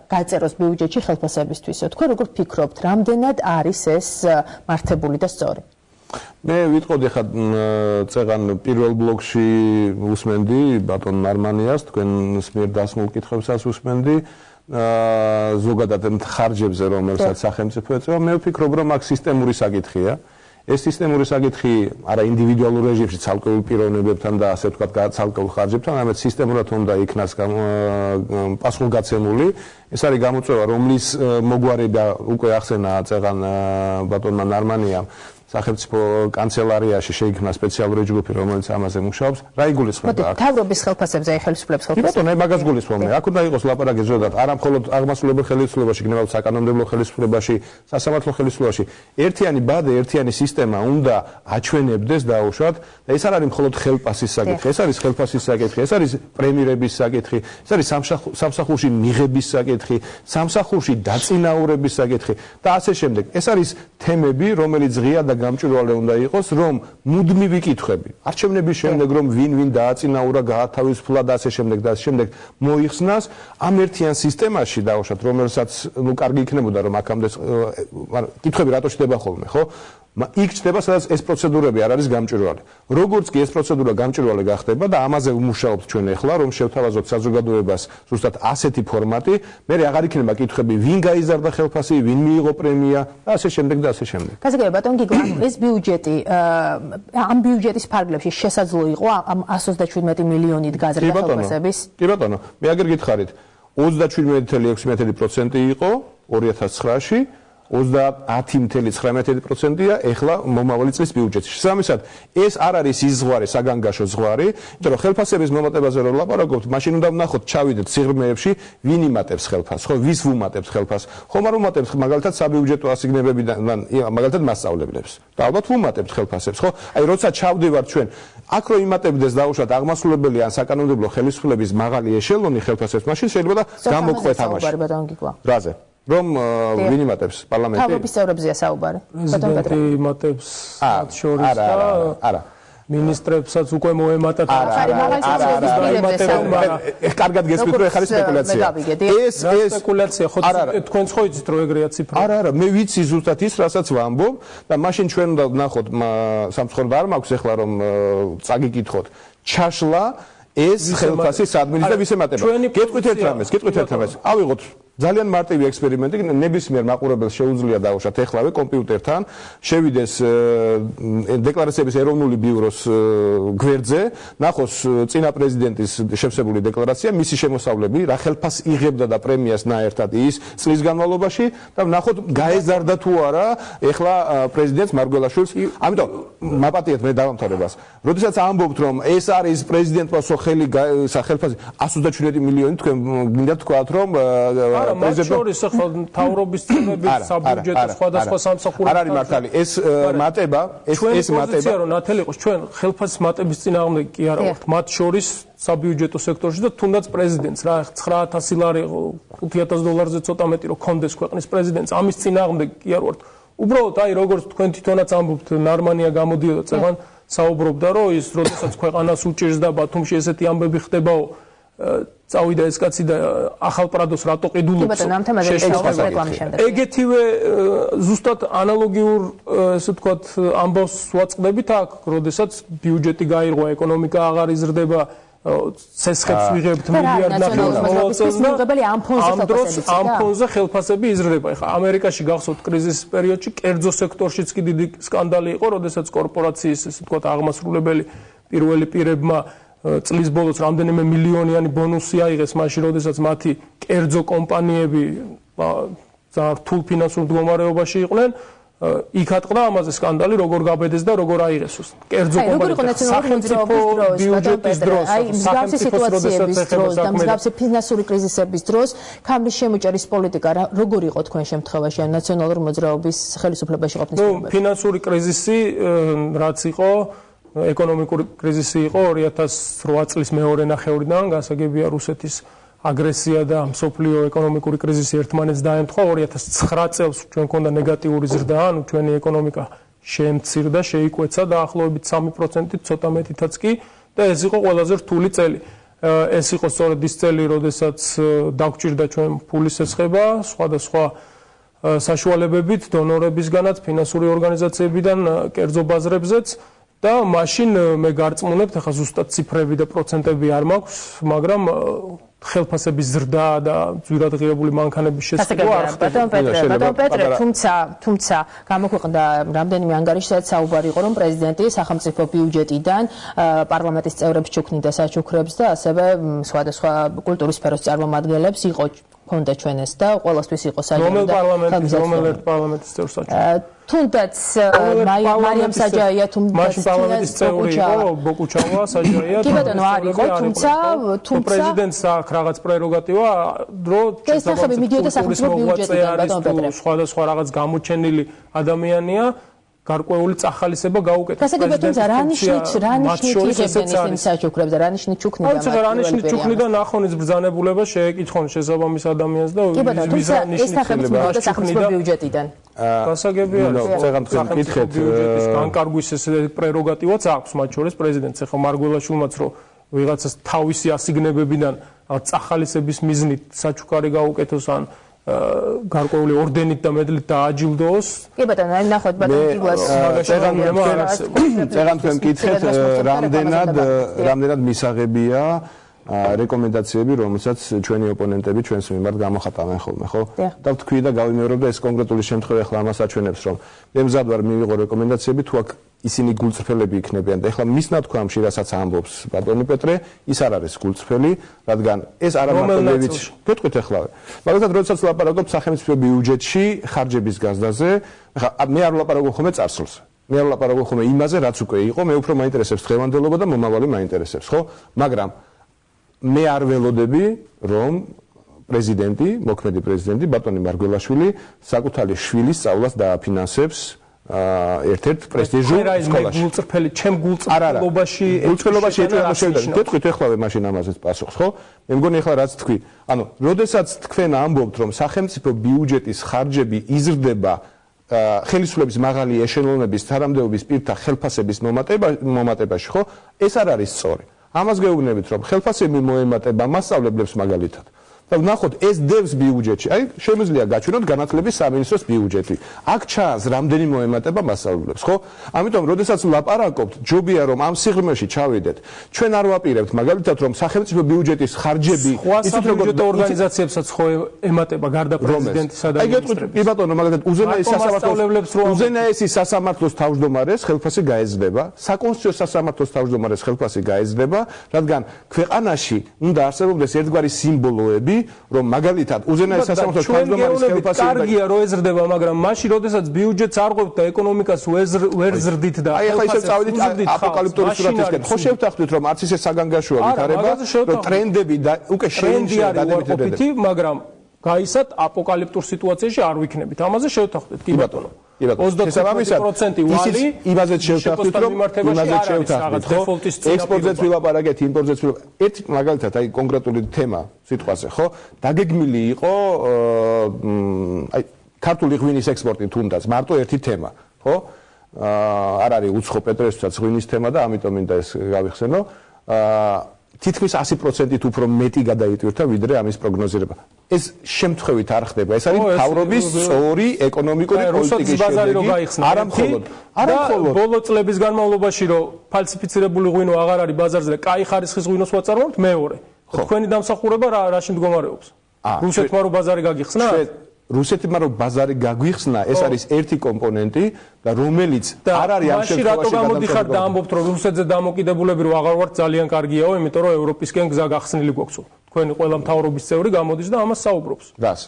გაწეროს ბიუჯეტში ხელფასებისთვისო. თქვენ როგორ ფიქრობთ, რამდენად არის ეს მართებული და სწორი? მე ვიტყოდი ხა წეღან პირველ ბლოკში უსმენდი ბატონ ნარმანიას, თქვენს მიერ დასმულ კითხვებსაც უსმენდი ზოგადად ხარჯებზე, რომელსაც სახელმწიფო ეწევა. მე ვფიქრობ, რომ აქ სისტემური საკითხია. ეს სისტემური საკითხი არა ინდივიდუალურ რეჟიმში ცალკეულ პიროვნებებთან და ასე ვთქვათ ცალკეულ ხარჯებთან, არამედ სისტემურად უნდა იქნას პასუხგაცემული. ეს არის გამოწვევა, რომლის მოგვარება უკვე ახსენა წეღან ბატონმა ნარმანიამ. სახელმწიფო კანცელარიაში შეიქმნა სპეციალური ჯგუფი, რომელიც ამაზე მუშაობს. რა იგულისხმება აქ? მთავრობის ხელფასებზე, ხელისუფლების ხელფასებზე. ბატონო, მაგას გულისხმობ მე. აქ უნდა იყოს ლაპარაკი ზოგადად, არა მხოლოდ აღმასრულებელ ხელისუფლებაში, გნებავ საკანონმდებლო ხელისუფლებაში, სასამართლო ხელისუფლებაში. ერთიანი ბადე, ერთიანი სისტემა უნდა აჩვენებდეს დაუშვათ და ეს არ არის მხოლოდ ხელფასის საკითხი, ეს არის ხელფასის საკითხი, ეს არის პრემიერების საკითხი, ეს არის სამსახურში მიღების საკითხი, სამსახურში დაწინაურების საკითხი და ასე შემდეგ. ეს არის თემები, რომელიც ღია და გამჭვირვალე უნდა იყოს, რომ მუდმივი კითხვები. არჩევნების შემდეგ რომ ვინ დააწინაურა, გაათავისუფლა და ასე შემდეგ და ასე შემდეგ მოიხსნას ამ ერთიან სისტემაში დაუშვათ, რომელსაც ნუ კარგი იქნებოდა რომ აქამდე კითხვები რატო ჩდება ხოლმე, ხო? იქ ჩდება, სადაც ეს პროცედურები არ არის გამჭვირვალე. როგორც კი ეს პროცედურა გამჭვირვალე გახდება და ამაზე ვმუშაობთ ჩვენ ახლა, რომ შევთავაზოთ საზოგადოებას ზუსტად ასეთი ფორმატი, მე აღარ იქნება კითხვები, ვინ გაიზარდა ხელფასი, ვინ მიიღო პრემია და ასე შემდეგ და ასე შემდეგ. გასაგებია ბატონ გიგო, ეს ბიუჯეტი ამ ბიუჯეტის ფარგლებში შესაძლო იყო ამ 127 მილიონით გაზრდა ხელფასების? კი ბატონო, მე აგერ გითხარით, 37.6% იყო 2009-ში. 30.9%-ია ეხლა მომავალი წლის ბიუჯეტში. შესაბამისად, ეს არ არის ის ზღვარი, საგანგაშო ზღვარი, იმიტომ რომ ხელფასების მომატებაზე რომ ლაპარაკობთ, მაშინ უნდა ვნახოთ, ჩავიდეთ სიღრმეებში, ვინ იმატებს ხელფასს, ხო, ვის ვუმატებთ ხელფასს. ხომ არ ვუმატებთ მაგალითად საბიუჯეტო ასიგნებებიდან, მაგალითად მასწავლებლებს. და ალბათ ვუმატებთ ხელფასებს, ხო? აი, როცა ჩავდივართ ჩვენ, აქ რო იმატებდეს დაუშვათ აღმასრულებელი ან საკანონმდებლო ხელისუფლების მაღალი ეშელონი ხელფასებს, მაშინ შეიძლება გამოგყვეთ ამაში. რაზე? რომ ვინ იმატებს პარლამენტი? თავრობის წევრებზეა საუბარი. პრეზიდენტი იმატებს მათ შორის და არა. მინისტრებსაც უკვე მოემატათ. კარგად გესმით, რომ ეხლა სპეკულაცია. ეს სპეკულაცია, ხო თქვენც ხო იცით, რომ ეგრეა ციფრა. არა, მე ვიცი ზუსტად ის, რასაც ვამბობ და მაშინ ჩვენ უნდა ვნახოთ სამწუხაროდ არ მაქვს ეხლა რომ წაგიკითხოთ. ჩაშლა ეს ხელფასის ადმინისტრაცია ვის ემატება? გეტყვით ერთ რამეს. ავიღოთ ძალიან მარტივი ექსპერიმენტი, ნებისმიერ მაყურებელს შეუძლია დაუშვათ ეხლავე კომპიუტერთან, შევიდეს დეკლარაციების ეროვნული ბიუროს გვერდზე, ნახოს წინა პრეზიდენტის შევსებული დეკლარაცია, მისი შემოსავლები, რა ხელფას იღებდა და პრემიას ნაერთად ის წლის განმავლობაში და ნახოთ გაეზარდა თუ არა ეხლა პრეზიდენტს მარგველაშვილს. ამიტომ მაპატიეთ მე დავამთავრებას. როდესაც ამბობთ რომ ეს არის პრეზიდენტმა სოხელი სახელფასი 127 მილიონი თქვენ გინდა თქვათ რომ მათ შორის ახლა მთავრობის წევრები საბიუჯეტო სხვადასხვა სამსახურებთან არ არის მართალი ეს მატება რომ ნათელი იყოს ჩვენ ხელფასის მატების წინააღმდეგ კი არა ვართ მათ შორის საბიუჯეტო სექტორში და თუნდაც პრეზიდენტს რა 9000 ლარი $5000-ზე ცოტა მეტი რომ კონდეს ქვეყნის პრეზიდენტს ამის წინააღმდეგ კი არ ვართ უბრალოდ აი როგორც თქვენ თვითონაც ამბობთ ნარმანია გამოდიოდა წეღან საუბრობდა რომ ის როდესაც ქვეყანას უჭირს და ბათუმში ესეთი ამბები ხდებაო წავიდა ეს კაცი და ახალ პრადოს რატო ყიდულობს ეგეთივე ზუსტად ანალოგიურ ესე ვთქვათ ამბავს ვაწყდებით აქ როდესაც ბიუჯეტი გაირღვა ეკონომიკა აღარ იზრდება ცესხებს ვიღებთ მილიარდნახევარი ამ ფონზე ხელფასები იზრდება ეხლა ამერიკაში გახსოვთ კრიზისის პერიოდში კერძო სექტორშიც კი დიდი სკანდალი იყო როდესაც კორპორაციის ესე ვთქვათ აღმასრულებელი პირველი პირებმა წლის ბოლოს რამდენიმე მილიონიანი ბონუსი აიღეს მაშინ როდესაც მათი კერძო კომპანიები ძალიან რთულ ფინანსურ მდგომარეობაში იყვნენ იქ ატყდა ამაზე სკანდალი როგორ გაბედეს და როგორ აიღეს კერძო კომპანიებს სახელმწიფო ბიუჯეტის დროს აი მსგავსი სიტუაციების დროს და მსგავსი ფინანსური კრიზისების დროს ქამრის შემოჭერის პოლიტიკა როგორ იყო თქვენ შემთხვევაში ნაციონალური მოძრაობის ხელისუფლებაში ყოფნის პირობებში ფინანსური კრიზისი რაც იყო ეკონომიკური კრიზისი იყო 2008 წლის მეორე ნახევრიდან გასაგებია რუსეთის აგრესია და მსოფლიო ეკონომიკური კრიზისი ერთმანეთს დაემთხვა 2009 წელს ჩვენ მქონდა ნეგატიური ზრდა ანუ ჩვენი ეკონომიკა შემცირდა შეიკვეცა დაახლოებით 3%-ით ცოტა მეტითაც კი და ეს იყო ყველაზე რთული წელი ეს იყო სწორედ ის წელი როდესაც დაგვჭირდა ჩვენ ფულის სესხება სხვადასხვა საშუალებებით დონორებისგანაც ფინანსური ორგანიზაციებიდან კერძო ბაზრებზეც და მაშინ მე გარწმუნებთ ახლა ზუსტად ციფრები და პროცენტები არ მაქვს მაგრამ ხელფასების ზრდა და ძვირადღირებული მანქანების შესყიდვა არ ხდება ბატონ პეტრე თუმცა გამოქვეყნდა რამდენიმე ანგარიშსაც საუბარი იყო რომ პრეზიდენტი სახელმწიფო ბიუჯეტიდან პარლამენტის წევრებს ჩუქნიდა საჩუქრებს და ასევე სხვადასხვა კულტურის სფეროს წარმომადგენლებს იყო ფონდა ჩვენეს და ყოველთვის იყო საჯარო და რომელ პარლამენტის წევრს საჩუქრებს თუნდაც მარიამ საჯაია თუნდაც პარლამენტის წევრი იყო ბოკუჩავა საჯაია კი ბატონო არ იყო თუმცა პრეზიდენტს აქვს რაღაც პრეროგატივა დრო შესახები მიდიოდა სახელმწიფო ბიუჯეტიდან ბატონ პეტრე სხვადასხვა რაღაც გამოჩენილი ადამიანია გარკვეული წახალისება გაუკეთეს პრეზიდენტს რა ნიშნით იღებდნენ ის საჩუქრებს და რა ნიშნით ჩუქნიდა მათ რა ნიშნით ჩუქნიდა ნახონის ბრძანებულება შეეკითხონ შესაბამის ადამიანს და ვიზა ნიშნით სახელმწიფო ბიუჯეტიდან გასაგებია წეგან თქვენ კითხეთ ბიუჯეტის განკარგვის ეს პრეროგატივაც აქვს მათ შორის პრეზიდენტს ახლა მარგველაშვილმაც რომ ვიღაცას თავისი ასიგნებებიდან წახალისების მიზნით საჩუქარი გაუკეთოს ან გარკვეული ორდენით და მედლით დააჯილდოს. კი ბატონო, აი ნახოთ ბატონ კიბლას. წეგან თქვენ კითხეთ რამდენად მისაღებია რეკომენდაციები, რომელსაც ჩვენი ოპონენტები ჩვენს მიმართ გამოხატავენ ხოლმე, ხო? და ვთქვი და გავიმეორებ და ეს კონკრეტული შემთხვევა ახლა ამას აჩვენებს, რომ მე მზად ვარ მივიღო რეკომენდაციები, თუ აქ ისინი გულწრფელები იქნებიან და ახლა მის ნათქვამში რასაც ამბობს ბატონი პეტრე, ის არ არის გულწრფელი, რადგან ეს არა მარტო ლევიც გეტყვით ახლა. მაგალითად, როდესაც ლაპარაკობ სახელმწიფო ბიუჯეტში ხარჯების გაზრდაზე, ახლა მე არ ვლაპარაკობ ხოლმე წარსულს. მე არ ვლაპარაკობ ხოლმე იმაზე, რაც უკვე იყო, მე უფრო მაინტერესებს დღევანდელობა და მომავალი მაინტერესებს, ხო? მაგრამ მე არ ველოდები, რომ პრეზიდენტი, მოქმედი პრეზიდენტი ბატონი მარგველაშვილი საკუთარი შვილის სწავლას დააფინანსებს ერთ-ერთ პრესტიჟულ სკოლაში. გულწრფელი, ჩემ გულწრფელობაში ეჭვება შევიდეთ. გეტყვით ეხლავე მაშინ ამაზეც პასუხს, ხო? მე მგონი ეხლა რაც თქვი. ანუ, როდესაც თქვენ ამბობთ, რომ სახელმწიფო ბიუჯეტის ხარჯები იზრდება ხელისუფლების მაღალი ეშელონების თანამდებობის პირთა ხელფასების მომატებაში, ხო? ეს არ არის სწორი. ამას გეუბნებით, რომ ხელფასები მოემატება მასწავლებლებს მაგალითად. და ვნახოთ ეს დევს ბიუჯეტში. აი, შემიძლია გაჩვენოთ განათლების სამინისტროს ბიუჯეტი. აქ ჩანს რამდენი მოემატება მასწავლებლებს, ხო? ამიტომ, როდესაც ვლაპარაკობთ, ჯობია რომ ამ სიღრმეში ჩავიდეთ. ჩვენ არ ვაპირებთ მაგალითად, რომ სახელმწიფო ბიუჯეტის ხარჯები ისეთ ბიუჯეტ ორგანიზაციებსაც ხო ემატება გარდა პრეზიდენტისა და მინისტრების. აი, ბატონო, მაგალითად, უზენაესი სასამართლოს თავმჯდომარეს ხელფასი გაეძნება, საკონსტიტუციო სასამართლოს თავმჯდომარეს ხელფასი გაეძნება, რადგან ქვეყანაში უნდა არსებობდეს ერთგვარი სიმბოლოები, რომ მაგალითად უზენაეს სასამართლოს თავმჯდომარის ხელფასი კარგია რომ ეზრდება, მაგრამ მაშინ როდესაც ბიუჯეტს არ ყოფთ და ეკონომიკას ვერ ზრდით და აი ახლა ისე წავედით აპოკალიფტური სურათისკენ. ხო შევთანხმდით რომ არც ისე საგანგაშოა ვითარება, რომ ტრენდები და უკვე შეიმჩნევა დადებითი, მაგრამ გაისად აპოკალიფტურ სიტუაციაში არ ვიქნებით. ამაზე შევთანხმდით, კი ბატონო. 25% ვალი იმაზეც შევთანხმდით, რომ იმაზეც შევთანხმდით, ხო? ექსპორტზეც ვილაპარაკეთ, იმპორტზეც ვილაპარაკეთ. ერთ მაგალითად აი კონკრეტული თემა სიტყვაზე, ხო? დაგეგმილი იყო აი ქართული ღვინის ექსპორტი თუნდაც მარტო ერთი თემა, ხო? არ არის უცხო პეტრესთვისაც ღვინის თემა და ამიტომ მინდა ეს გავიხსენო. თითქმის 100%-ით უფრო მეტი გადაიტვირთა ვიდრე ამის პროგნოზირება. ეს შემთხვევით არ ხდება. ეს არის მთავრობის სწორი ეკონომიკური პოლიტიკის შედეგი. არა მხოლოდ ბოლო წლების განმავლობაში რომ ფალსიფიცირებული ღვინო აღარ არის ბაზარზე და კაი ხარისხის ღვინოს ვაწარმოებთ, მეორე. თქვენი დამსახურება რაში მდგომარეობს? რუსეთმა რო ბაზარი გაგიხსნა? რუსეთმა რო ბაზარი გაგვიხსნა, ეს არის ერთი კომპონენტი და რომელიც არ არის ამ შემთხვევაში რატო გამოდიხარ და ამბობთ რომ რუსეთზე დამოკიდებულები რო აღარ ვართ ძალიან კარგიაო, იმიტომ რომ ევროპისკენ გზა გახსნილი გვაქვს. თქვენი ყველა მთავრობის წევრი გამოდის და ამას საუბრობს. რას?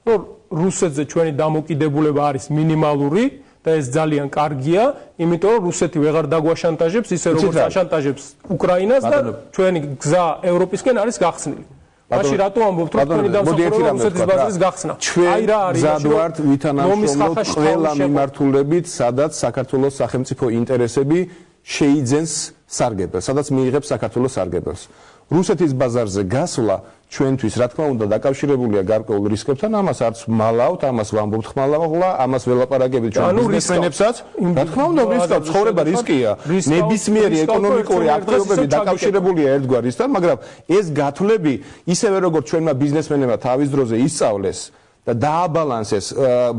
რომ რუსეთზე ჩვენი დამოკიდებულება არის მინიმალური და ეს ძალიან კარგია, იმიტომ რომ რუსეთი ვეღარ დაგვაშანტაჟებს ისე როგორც აშანტაჟებს უკრაინას და ჩვენი გზა ევროპისკენ არის გახსნილი. მაშინ რატო ამბობთ რომ თქვენი დამსახურება რუსეთის ბაზრის გახსნა? აი რა არის? ზადვართ ვითანამშრომლობთ ყველა მიმართულებით, სადაც საქართველოს სახელმწიფო ინტერესები შეიძენს სარგებელს, სადაც მიიღებს საქართველოს სარგებელს. რუსეთის ბაზარზე გასვლა ჩვენთვის რა თქმა უნდა დაკავშირებულია გარკვეულ რისკებთან, ამას არც მალავთ, ამას ვამბობთ ხმალაღლა, ამას ველაპარაკებით ჩვენ ბიზნესმენებსაც. რა თქმა უნდა რისკავთ, ცხოვრება რისკია. ნებისმიერი ეკონომიკური აქტივობები დაკავშირებულია ერთგვარ რისკთან, მაგრამ ეს გათვლები ისევე როგორც ჩვენმა ბიზნესმენებმა თავის დროზე ისწავლეს და დააბალანსეს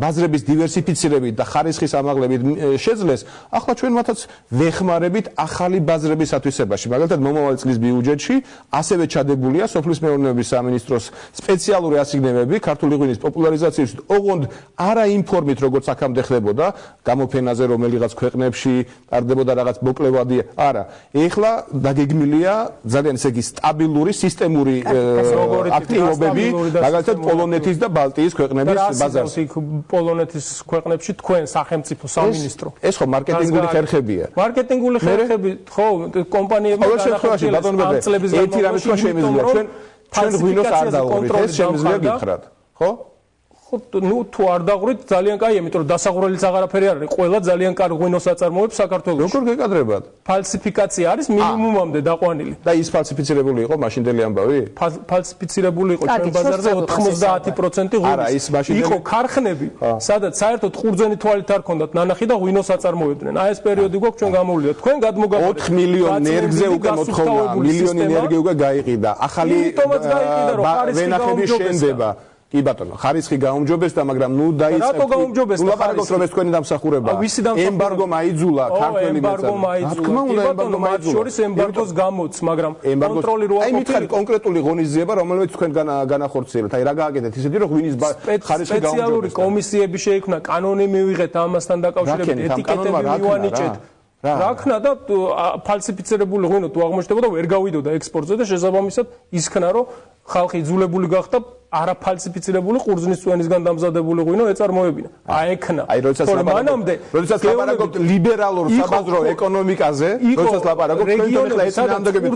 ბაზრების დივერსიფიცირებით და ხარისხის ამაღლებით შეძლეს, ახლა ჩვენ მათაც ვეხმარებით ახალი ბაზრების ათვისებაში. მაგალითად, მომავალი წლის ბიუჯეტში ასევე ჩადებულია სოფლის მეურნეობის სამინისტროს სპეციალური ასიგნებები ქართული ღვინის პოპულარიზაციაში, ოღონდ არა იმ ფორმით, როგორც აქამდე ხდებოდა, გამოფენაზე რომელიღაც ქვეყნებში ტარდებოდა რაღაც მოკლევადი, არა. ეხლა დაგეგმილია ძალიან ესე იგი სტაბილური სისტემური აქტივობები, მაგალითად პოლონეთის და ბალტიის ქვეყნების ბაზარზე. პოლონეთის ქვეყნებში თქვენ სახელმწიფო სამინისტრო. ეს ხო მარკეტინგული ხერხებია. მარკეტინგული ხერხები, ხო, კომპანიებმა განახორციელებს ერთი რამე თქვა შემიძლია ჩვენ ღვინოს არ დავღვრით, ეს შემიძლია გითხრათ, ხო? ნუ თუ არ დაღვრით ძალიან კაია, იმიტომ რომ დასაღვრელიც აღარაფერი არ არის. ყველა ძალიან კარგ ღვინოს აწარმოებს საქართველოში. როგორ გეკადრებათ? ფალსიფიკაცია არის მინიმუმამდე დაყვანილი. და ის ფალსიფიცირებული იყო მაშინდელი ამბავი? ფალსიფიცირებული იყო ჩვენ ბაზარზე 90% ღვინის. არა, ის მაშინდელი იყო ქარხნები, სადაც საერთოდ ყურძენი თვალით არ ქონდათ ნანახი და ღვინოს აწარმოებდნენ. აი ეს პერიოდი გვაქვს ჩვენ გამოვლინდა. თქვენ გადმოგაყოლეთ 4 მილიონი ნერგზე უკვე მოთხოვნა, მილიონი ნერგი უკვე გაიყიდა. ახალი ვენახები შენდება. კი ბატონო, ხარისხი გაუმჯობესდა, მაგრამ ნუ დაიწყეთ. რატო გაუმჯობესდა? ვლაპარაკობთ რომ ეს თქვენი დამსახურებაა. ემბარგომ აიძულა ქართველი მეცადა. ემბარგომ აიძულა. ემბარგომ აიძულა. შორის ემბარგოს გამოც, მაგრამ კონტროლი რო არ აი მითხარი კონკრეტული ღონისძიება, რომელმაც თქვენ განახორციელებთ. აი რა გააკეთეთ ისეთი რომ ღვინის ხარისხი გაუმჯობესდა. სპეციალური კომისიები შეიქმნა, კანონი მივიღეთ ამასთან დაკავშირებით, ეტიკეტები მივანიჭეთ. რა ქნა და ფალსიფიცირებული ღვინო თუ აღმოჩნდებოდა ვერ გავიდოდა ექსპორტზე და შესაბამისად ისქნა რომ ხალხი იძულებული გახდა არაფალსიფიცირებული ყურძნის წვენისგან დამზადებული ღვინო ეწარმოებინა. აექნა. აი როდესაც ლაპარაკობთ ლიბერალურ საბაზრო ეკონომიკაზე, როდესაც ლაპარაკობთ თქვენ ეცნამდაგებით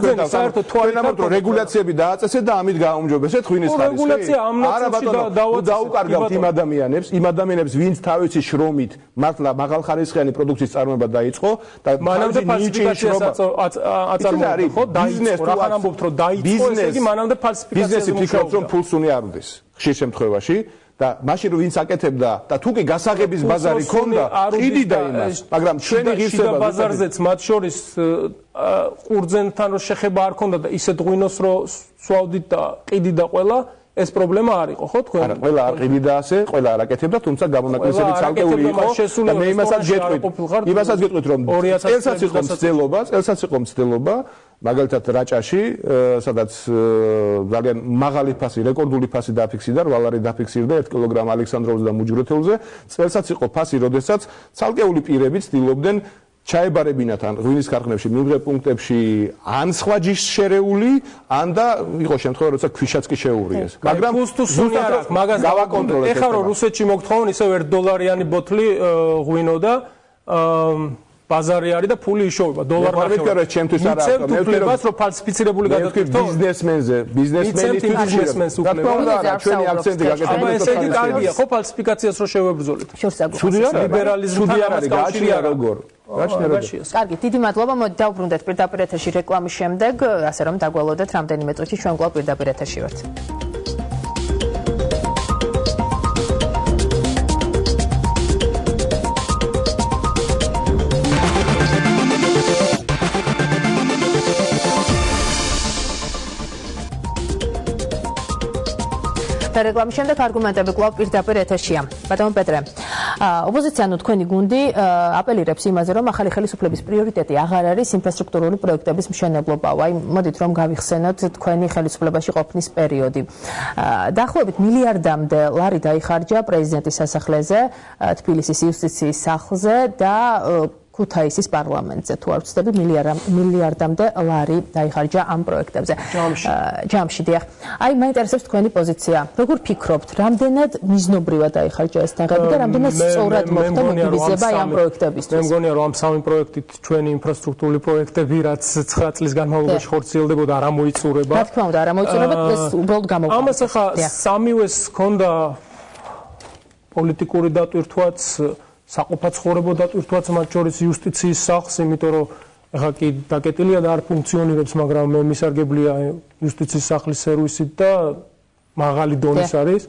თქვენ ამბობთ რომ რეგულაციები დააწესეთ და ამით გააუმჯობესეთ ღვინის ხარისხი. რეგულაცია ამ ნაცვლში დაუკარგავთ იმ ადამიანებს, ვინც თავისი შრომით მართლა მაღალხარისხიანი პროდუქციის წარმოება დაიწყო და მანამდე ფალსიფიკაციას აწარმოებდა, ხო? დაიწყო, რა ამბობთ რომ დაიწყო, ესე იგი მანამდე ფალსიფიკაციაზე ბიზნესი ფიქრობს რომ ფულს უნი არ ხშირ შემთხვევაში და მაშინ რომ ვინც აკეთებდა და თუ კი გასაღების ბაზარი ქონდა ყიდი და იმას მაგრამ ჩვენი ღირსება ბაზარზეც მათ შორის ყურძენთან რო შეხება არ ქონდა და ისეთ ღვინოს რო სვავდით და ყიდი და ყველა ეს პრობლემა არ იყო ხო თქვენ? არა, ყველა არ ყიდი და ასე, ყველა არ აკეთებდა, თუმცა გამონაკლისები ცალკეული იყო და მე იმასაც გეტყვით, რომ წელსაც იყო მცდელობა, მაგალითად რაჭაში, სადაც ძალიან მაღალი ფასი, რეკორდული ფასი დაფიქსირდა, 8 ლარი დაფიქსირდა 1 კილოგრამ ალექსანდროვზე და მუჯგრეთელზე, წელსაც იყო ფასი, როდესაც ცალკეული პირები ცდილობდნენ ჩაებარებინათ ან ღვინის ქარხნებში, მიღრე პუნქტებში ან სხვა ჯიშს შერეული, ან და იყო შემთხვევა, როცა ქვიშაც კი შეურიეს. მაგრამ ზუსტად მაგას გავაკონტროლეთ. ეხლა რომ რუსეთში მოგთხოვენ ისევ $1 ბოთლი ღვინო და ბაზარი არის და ფული იშოვება დოლარში. არ ვიტყვი რომ ჩემთვის არ აქვს. მე ვიტყვი რომ ფალსიფიცირებული გადატვირთო ბიზნესმენის ჩვენი აქცენტი გაკეთებული. ესე იგი კარგია, ხო ფალსიფიკაციას რო შევებრძოლეთ. ლიბერალიზმი არის გააჩნია როგორ? კარგი, დიდი მადლობა. მოდით დავბრუნდეთ პირდაპირ ეთერში რეკლამის შემდეგ, ასე რომ დაგვალოდეთ რამდენიმე წუთში ჩვენ კვლავ პირდაპირ ეთერში ვართ. რეკლამის შემდეგ არგუმენტები კვლავ პირდაპირ ეთერშია. ბატონო პეტრე, ოპოზიცია თქვენი გუნდი აპელირებს იმაზე, რომ ახალი ხელისუფლების პრიორიტეტი აღარ არის ინფრასტრუქტურული პროექტების მშენებლობა. აი, მოდით რომ გავიხსენოთ თქვენი ხელისუფლებაში ყოფნის პერიოდი. დაახლოებით მილიარდამდე ლარი დაიხარჯა პრეზიდენტის სასახლეზე, თბილისის იუსტიციის სახლზე და ქუთაისის პარლამენტზე თუ არ ვცდები მილიარდამდე ლარი დაიხარჯა ამ პროექტებზე. ჯამში დიახ. აი მაინტერესებს თქვენი პოზიცია. როგორ ფიქრობთ, რამდენად მიზნობრივად დაიხარჯა ეს თაღები და რამდენად სწორად მოხდა მობილიზება ამ პროექტებისთვის? მე მგონია რომ ამ სამი პროექტით ჩვენი ინფრასტრუქტურული პროექტები რაც 9 წლის განმავლობაში ხორციელდებოდა არ მოიწურება. რა თქმა უნდა, არ მოიწურება, ეს უბრალოდ გამოვიდა. ამას ახლა სამივეს ჰქონდა პოლიტიკური დატვირთვაც საყოფაცხოვრებო დატვირთვაც მათ შორის იუსტიციის სახლს, იმიტომ რომ ეხლა კი დაკეტილია და არ ფუნქციონირებს, მაგრამ მე მისარგებლია იუსტიციის სახლის სერვისით და მაღალი დონის არის.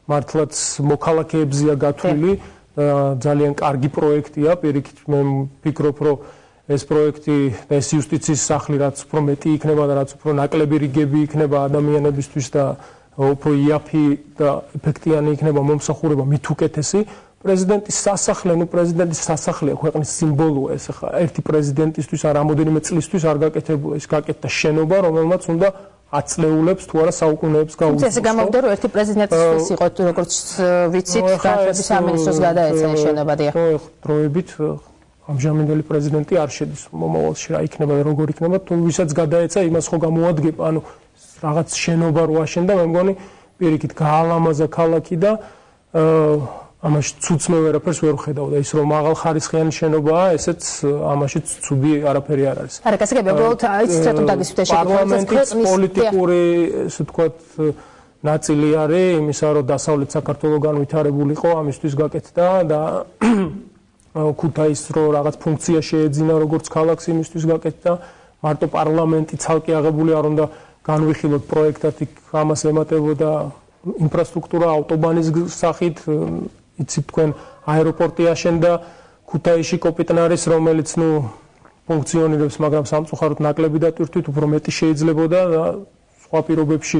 მართლაც მოქალაქეებზია გათვლილი, ძალიან კარგი პროექტია, პირიქით მე ვფიქრობ, რომ ეს პროექტი და ეს იუსტიციის სახლი რაც უფრო მეტი იქნება და რაც უფრო ნაკლები რიგები იქნება ადამიანებისთვის და უფრო იაფი და ეფექტიანი იქნება მომსახურება მით უკეთესი. პრეზიდენტის სასახლე, პრეზიდენტის სასახლეა ქვეყნის სიმბოლოა ეს ახლა ერთი პრეზიდენტისთვის ან რამოდენიმე წლისთვის არ გაკეთებულა, ის გაკეთდა შენობა, რომელმაც უნდა აწლეულებს თუ არა საუკუნეებს გაუძლოს. ესე გამოვიდა რომ ერთი პრეზიდენტისთვის იყო როგორც ვიცით, გაშვების სამინისტროს გადაეცა ეს შენობა დიახ. დროებით ამჟამინდელი პრეზიდენტი არ შედის მომავალში რა იქნება და როგორ იქნება, თუ ვისაც გადაეცა, იმას ხო გამოადგება, ანუ რაღაც შენობა რო აშენდა, მე მგონი პირიქით გაალამაზა ქალაქი და ამაში ცუდს მე ვერაფერს ვერ ვხედავდა, ის რომ მაღალხარისხიანი შენობაა, ესეც ამაში ცუდი არაფერი არ არის. არა, გასაგებია, უბრალოდ იცით რომ დაგისვით პარლამენტის პოლიტიკური, ესე ვთქვათ, ნაწილი არის იმისა, რომ დასავლეთ საქართველო განვითარებულიყო, ამისთვის გაკეთდა და ქუთაის რო რაღაც ფუნქცია შეეძინა როგორც ქალაქს, იმისთვის გაკეთდა. მარტო პარლამენტი ცალკე აღებული არ უნდა განვიხილოთ პროექტად, ამას ემატებოდა ინფრასტრუქტურა ავტობანის სახით, იცით თქვენ აეროპორტი აშენდა ქუთაისში კოპიტნარის, რომელიც ფუნქციონირებს, მაგრამ სამწუხაროდ ნაკლები დატვირთვით უფრო მეტი შეიძლებოდა და სხვა პირობებში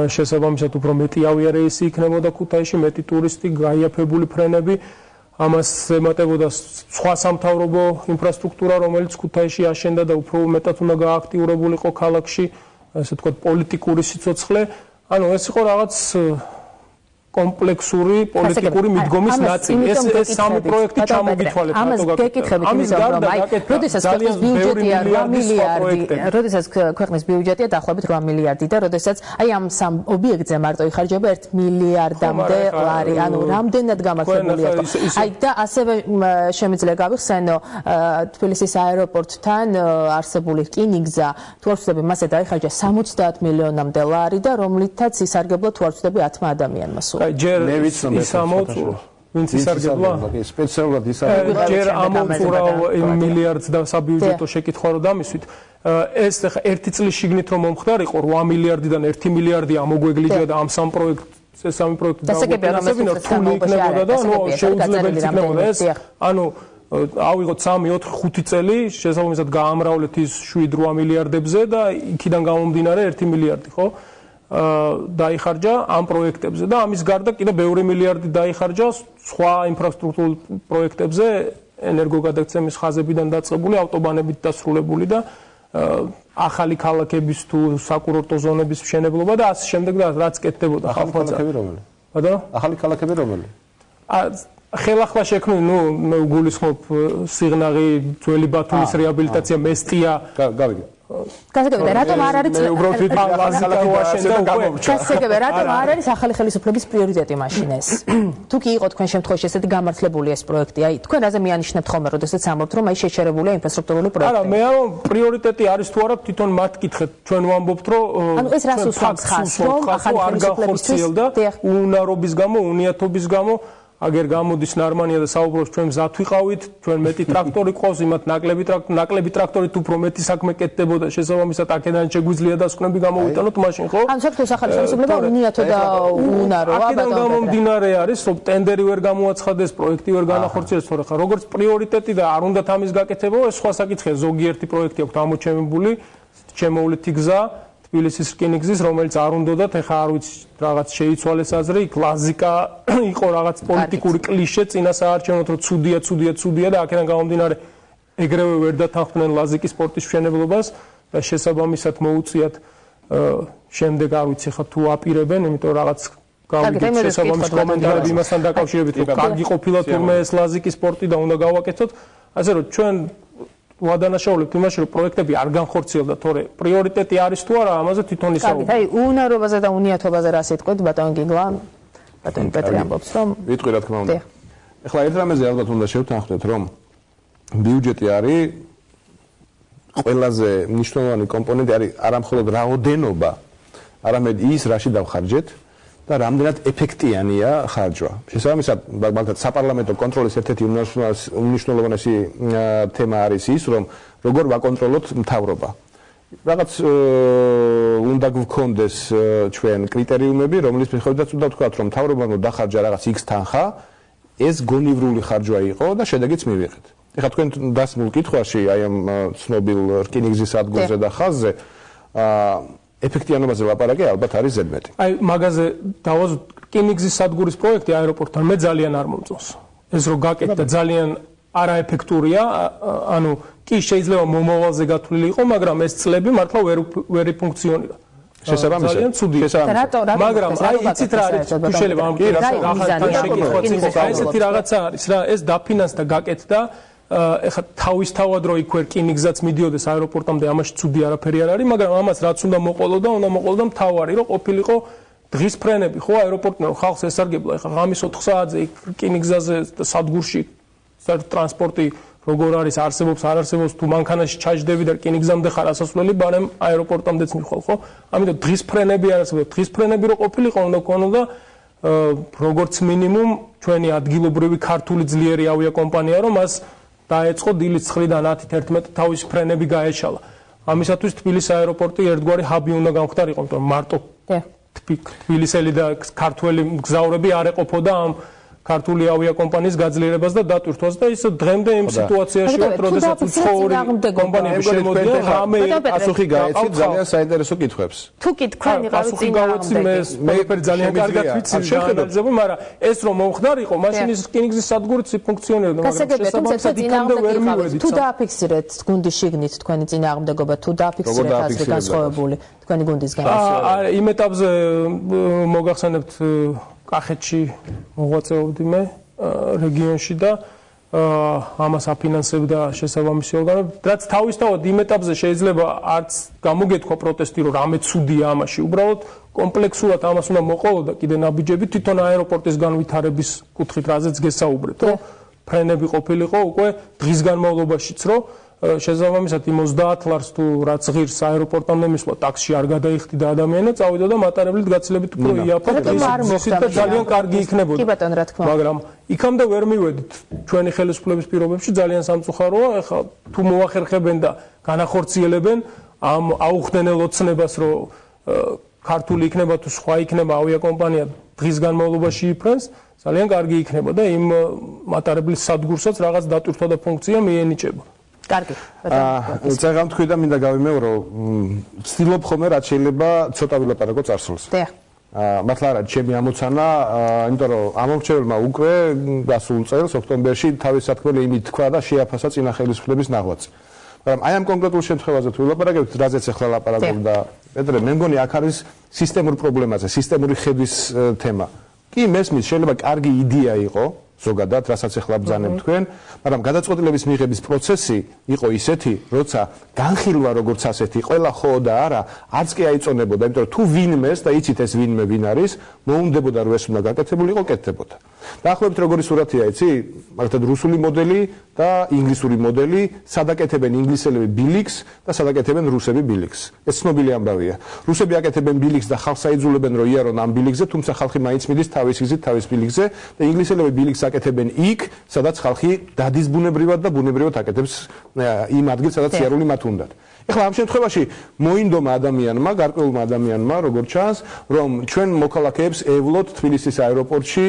შესაბამისად უფრო მეტი ავიარეისი იქნებოდა ქუთაისში, მეტი ტურისტი, გაიაფებული ფრენები. ამას ემატებოდა სხვა სამთავრობო ინფრასტრუქტურა, რომელიც ქუთაისში აშენდა და უფრო მეტად უნდა გააქტიურებულიყო ქალაქში, ასე ვთქვათ, პოლიტიკური სიცოცხლე. ანუ ეს იყო რაღაც კომპლექსური პოლიტიკური მიდგომის ნაწილი. ეს სამი პროექტი ჩამოგითვალეთ რატო გაკეთებით? ამის გარდა, როდესაც ქვეყნის ბიუჯეტია 8 მილიარდი, როდესაც ქვეყნის ბიუჯეტია დაახლოებით 8 მილიარდი და როდესაც აი ამ სამ ობიექტზე მარტო იხარჯება 1 მილიარდამდე ლარი, ანუ რამდენად გამართებულია ხო? აი და ასევე შემიძლია გავიხსენო თბილისის აეროპორტთან არსებული რკინიგზა, თუ არ ვცდები, მასე დაიხარჯა 70 მილიონამდე ლარი და რომლითაც ისარგებლა თუ არ ვცდები 10 ადამიანმა სულ. ჯერ ის ამოწურო, ვინც ისარგებლა? სპეციალურად ისარგებლა. ჯერ ამოწურავ მილიარდს და საბიუჯეტო შეკითხვა რო დამისვით. ეს ახლა ერთი წლის შიგნით რომ მომხდარიყო 8 მილიარდიდან 1 მილიარდი ამოგვეგლიჯა და ამ სამ პროექტ წესამი პროექტი დაუყოვნებინა რთული იქნებოდა და შეუძლებელი იქნებოდა ეს ანუ ავიღოთ 3-4-5 წელი შესაბამისად გაამრავლეთ ის 7-8 მილიარდებზე და იქიდან გამომდინარე 1 მილიარდი ხო დაიხარჯა ამ პროექტებზე და ამის გარდა კიდე ბევრი მილიარდი დაიხარჯა სხვა ინფრასტრუქტურულ პროექტებზე ენერგოგადაცემის ხაზებიდან დაწყებული ავტობანებით დასრულებული და ახალი ქალაქების თუ საკურორტო ზონების მშენებლობა და ასე შემდეგ და რაც კეთდებოდა ახალი რომელი? ბატონო? ახალი ქალაქები რომელი? ხელახლა შექმნილი, მე გულისხმობ სიღნაღი, ძველი ბათუმის რეაბილიტაცია, მესტია. გავიგე. გასაგებია, რატომ არ არის გასაგებია, რატომ არ არის ახალი ხელისუფლების პრიორიტეტი მაშინ ეს? თუ კი იყო თქვენ შემთხვევაში ესეთი გამართლებული ეს პროექტი, აი თქვენ რაზე მიანიშნებთ ხოლმე, როდესაც ამბობთ, რომ აი შეჩერებულია ინფრასტრუქტურული პროექტი? არა, მე არ პრიორიტეტი არის თუ არა, თვითონ მათ კითხეთ, ჩვენ ვამბობთ, რომ ანუ ეს რას უსვამს ხაზს, რომ ახალი ხელისუფლებისთვის უნარობის გამო, უნიათობის გამო აგერ გამოდის ნარმანია და საუბრობს ჩვენ მზად ვიყავით, ჩვენ მეტი ტრაქტორი ყავს, იმათ ნაკლები ტრაქტორით უფრო მეტი საქმე კეთდებოდა, შესაბამისად აქედან შეგვიძლია დასკვნები გამოვიტანოთ მაშინ, ხო? ან საქართველოს ახალი ხელისუფლება უნიათო და უნაროა, ბატონო. აქედან გამომდინარე არის, რომ ტენდერი ვერ გამოაცხადეს, პროექტი ვერ განახორციელდეს, თორე ხა როგორც პრიორიტეტი და არ უნდათ ამის გაკეთება, ეს სხვა საკითხია, ზოგიერთი პროექტი აქვს ამოჩენებული, შემოვლითი გზა თბილისის რკინიგზის, რომელიც არ უნდათ, ეხა არ ვიცი, რაღაც შეიცვალეს აზრი, კლასიკა იყო რაღაც პოლიტიკური კლიშე, წინა საარჩევნოდ რომ ცუდია და აქედან გამომდინარე ეგრევე ვერ დათანხმდნენ ლაზიკის სპორტის მშენებლობას და შესაბამისად მოუწიათ შემდეგ არ ვიცი ხა თუ აპირებენ, იმიტომ რაღაც გავიგეთ შესაბამის კომენტარები იმასთან დაკავშირებით, რომ კარგი ყოფილა თურმე ეს ლაზიკის სპორტი და უნდა გავაკეთოთ, ასე რომ ჩვენ ვადანაშაულებთ იმაში, რომ პროექტები არ განხორციელდა, თორე პრიორიტეტი არის თუ არა, ამაზე თვითონ ისაუბრებთ. აი, უნარობაზე და უნიათობაზე რა სიტყვით, ბატონ გიგლა, ბატონ პეტრე ამბობს, რომ ვიტყვი რა თქმა უნდა. ეხლა ერთ რამეზე ალბათ უნდა შევთანხმდეთ, რომ ბიუჯეტი არის ყველაზე მნიშვნელოვანი კომპონენტი, არის არა მხოლოდ რაოდენობა, არამედ ის, რაში დავხარჯეთ და რამდენად ეფექტიანია ხარჯვა. შესაბამისად, მაგალითად, საპარლამენტო კონტროლის ერთ-ერთი უმნიშვნელოვანესი თემა არის ის, რომ როგორ ვაკონტროლოთ მთავრობა. რაღაც უნდა გვქონდეს ჩვენ კრიტერიუმები, რომლის მიხედვითაც უნდა ვთქვათ, რომ მთავრობამ დახარჯა რაღაც X თანხა, ეს გონივრული ხარჯვა იყო და შედეგიც მივიღეთ. ეხლა თქვენ დასმულ კითხვაში, აი ამ ცნობილ რკინიგზის ადგილზე და ხაზზე, ეფექტიანობაზე ლაპარაკი ალბათ არის ზედმეტი. აი მაგაზე დავაზუსტოთ, რკინიგზის სადგურის პროექტი აეროპორტთან მე ძალიან არ მომწონს. ეს რო გაკეთდა ძალიან არაეფექტურია, ანუ კი შეიძლება მომავალზე გათვლილი იყო, მაგრამ ეს წლები მართლა ვერ ფუნქციონირდა. შესაბამისად, მაგრამ აი იცით რა არის, თუ შეიძლება ამ რაღაცთან შეგიხვაც იყო, აი ესეთი რაღაცა არის რა, ეს დაფინანსდა, გაკეთდა ეხლა თავისთავად რო იქ რკინიგზაც მიდიოდეს აეროპორტამდე, ამაში ცუდი არაფერი არ არის, მაგრამ ამას რაც უნდა მოყოლოდა მთავარი, რომ ყოფილიყო დღის ფრენები, ხო, აეროპორტიდან რომ ხალხს ესარგებლა, ეხლა ღამის 4 საათზე იქ რკინიგზაზე და სადგურში ტრანსპორტი როგორ არის, არსებობს, არ არსებობს, თუ მანქანაში ჩაჯდები და რკინიგზამდე ხარ ასასვლელი, ბანემ აეროპორტამდეც მიხვალ, ხო? ამიტომ დღის ფრენები არ არსებობს, დღის ფრენები რო ყოფილიყო, უნდა ქონოდა როგორც მინიმუმ ჩვენი ადგილობრივი ქართული ძლიერი ავიაკომპანია, რომ მას დაეწყო დილის 9-დან 10-11 თავისი ფრენები გაეშალა. ამისათვის თბილისის აეროპორტი ერთგვარი ჰაბი უნდა გამختارიყო, იმიტომ რომ მარტო თბილისელი და ქართველი მგზავრები არ ეყოფოდა ამ ქართული ავიაკომპანიის გაძლიერებას და დატვირთვას და ის დღემდე იმ სიტუაციაში ვართ, როდესაც უცხოური კომპანიები შემოდიან, რამე პასუხი გაეცით ძალიან საინტერესო კითხვებს. თუ კი თქვენ იყავით წინააღმდეგი, მე ძალიან კარგად ვიცი შეხედავ, მაგრამ ეს რომ მომხდარიყო, მაშინ ის რკინიგზის სადგურიც ფუნქციონირებდა, მაგრამ შესაბამისად იქამდე ვერ მივედით. თუ დააფიქსირეთ გუნდის შიგნით თქვენი წინააღმდეგობა, თუ დააფიქსირეთ აზრი განსხვავებული თქვენი გუნდისგან. იმ ეტაპზე მოგახსენებთ კახეთში მოღვაწეობდი მე რეგიონში და ამას აფინანსებდა შესაბამისი ორგანოები. რაც თავისთავად იმ ეტაპზე შეიძლება არც გამოგეთქვა პროტესტი, რომ რამე ცუდია ამაში. უბრალოდ კომპლექსურად ამას უნდა მოყოლოდა კიდე ნაბიჯები თვითონ აეროპორტის განვითარების კუთხით, რაზეც გესაუბრეთ, რომ ფრენები ყოფილიყო უკვე დღის განმავლობაშიც, რომ შესაბამისად იმ 30 ლარს თუ რაც ღირს აეროპორტამდე მისვლა ტაქსში არ გადაიხდი და ადამიანი წავიდა და მატარებლით გაცილებით უფრო იაფა და ძალიან კარგი იქნებოდა. კი ბატონო, რა თქმა უნდა. მაგრამ იქამდე ვერ მივედით ჩვენი ხელისუფლების პირობებში ძალიან სამწუხაროა, ეხლა თუ მოახერხებენ და განახორციელებენ ამ აუხდენელ ოცნებას, რომ ქართული იქნება თუ სხვა იქნება ავიაკომპანია დღის განმავლობაში იფრენს, ძალიან კარგი იქნება და იმ მატარებლის სადგურსაც რაღაც დატვირთვა და ფუნქცია მიენიჭება. კარგი. წეგამ თქვი და მინდა გავიმეორო, ვცდილობ ხოლმე რაც შეიძლება ცოტა ვილაპარაკო წარსულს. დიახ. მართლა არა, ჩემი ამოცანა, იმიტომ რომ ამორჩეველმა უკვე გასულ წელს ოქტომბერში თავის სათქმელი იმით თქვა და შეაფასა წინა ხელისუფლების ნაღვაწი. მაგრამ აი ამ კონკრეტულ შემთხვევაზე თუ ვილაპარაკებთ, რაზეც ახლა ლაპარაკობ და პეტრე, მე მგონი აქ არის სისტემურ პრობლემაზე, სისტემური ხედვის თემა. კი, მესმის, შეიძლება კარგი იდეა იყო, ზოგადად, რასაც ახლა ბრძანებთ თქვენ, მაგრამ გადაწყვეტილების მიღების პროცესი იყო ისეთი, როცა განხილვა როგორც ასეთი, ყველა ხო და არა, არც კი აიწონებოდა, იმიტომ რომ თუ ვინმეს და იცით ეს ვინმე ვინ არის, მოუნდებოდა რომ ეს უნდა გაკეთებული იყო, კეთდებოდა. დაახლოებით როგორი სურათია, იცი? მაგალითად რუსული მოდელი და ინგლისური მოდელი, სადაკეთებენ ინგლისელები ბილიქს და სადაკეთებენ რუსები ბილიქს. ეს ცნობილი ამბავია. რუსები აკეთებენ ბილიქს და ხალხს აიძულებენ რომ იარონ ამ ბილიქზე, თუმცა ხალხი მაინც მიდის თავის გზით თავის ბილიქზე და ინგლისელები ბილიქს აკეთებენ იქ, სადაც ხალხი დადის ბუნებრივად და ბუნებრივად აკეთებს იმ ადგილს, სადაც იარული მათ უნდათ. ეხლა ამ შემთხვევაში მოინდომა ადამიანმა, გარკვეულმა ადამიანმა, როგორც ჩანს, რომ ჩვენ მოქალაქეებს ევლოთ თბილისის აეროპორტში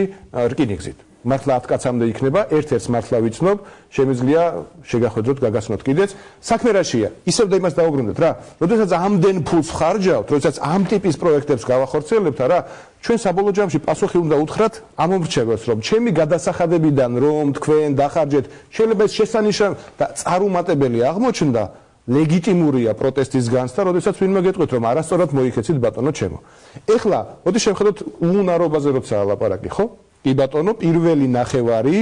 რკინიგზით. მართლა 10 კაცამდე იქნება, ერთ-ერთს მართლა ვიცნობ, შემიძლია შეგახვედროთ, გაგასნოთ კიდეც. საქმე რაშია? ისევ და იმას დაუბრუნდეთ რა. როდესაც ამდენ ფულს ხარჯავთ, როდესაც ამ ტიპის პროექტებს გავახორციელებთ, რა, ჩვენ საბოლოო ჯამში პასუხი უნდა უთხრათ ამომრჩეველს, რომ ჩემი გადასახადებიდან რომ თქვენ დახარჯეთ, შეიძლება ეს შესანიშნავი და წარუმატებელი აღმოჩნდა, ლეგიტიმურია პროტესტის განცდა, როდესაც ვინმე გეტყვით, რომ არასწორად მოიქეცით ბატონო ჩემო. ეხლა, მოდი შევხედოთ უუნარობაზე როცა ლაპარაკი, ხო? კი ბატონო, პირველი ნახევარი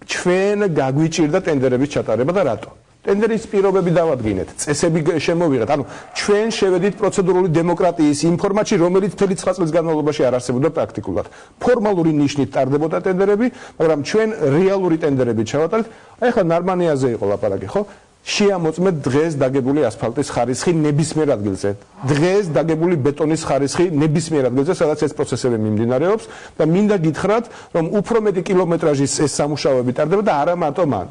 ჩვენ გაგვიჭირდა ტენდერების ჩატარება და რატო? ტენდერის პირობები დავადგინეთ, წესები შემოვიღეთ. ანუ ჩვენ შევედით პროცედურული დემოკრატიის იმ ფორმატში, რომელიც მთელი 9 წლის განმავლობაში არ არსებობდა პრაქტიკულად. ფორმალური ნიშნით ტარდებოდა ტენდერები, მაგრამ ჩვენ რეალური ტენდერები ჩავატარეთ. აი ახლა ნარმანიაზე იყო ლაპარაკი, ხო? შეამოწმეთ დღეს დაგებული ასფალტის ხარისხი ნებისმიერ ადგილზე. დღეს დაგებული ბეტონის ხარისხი ნებისმიერ ადგილზე, სადაც ეს პროცესები მიმდინარეობს და მინდა გითხრათ, რომ უფრო მეტი კილომეტრაჟის ეს სამუშაოები ტარდება და არა მარტო მან.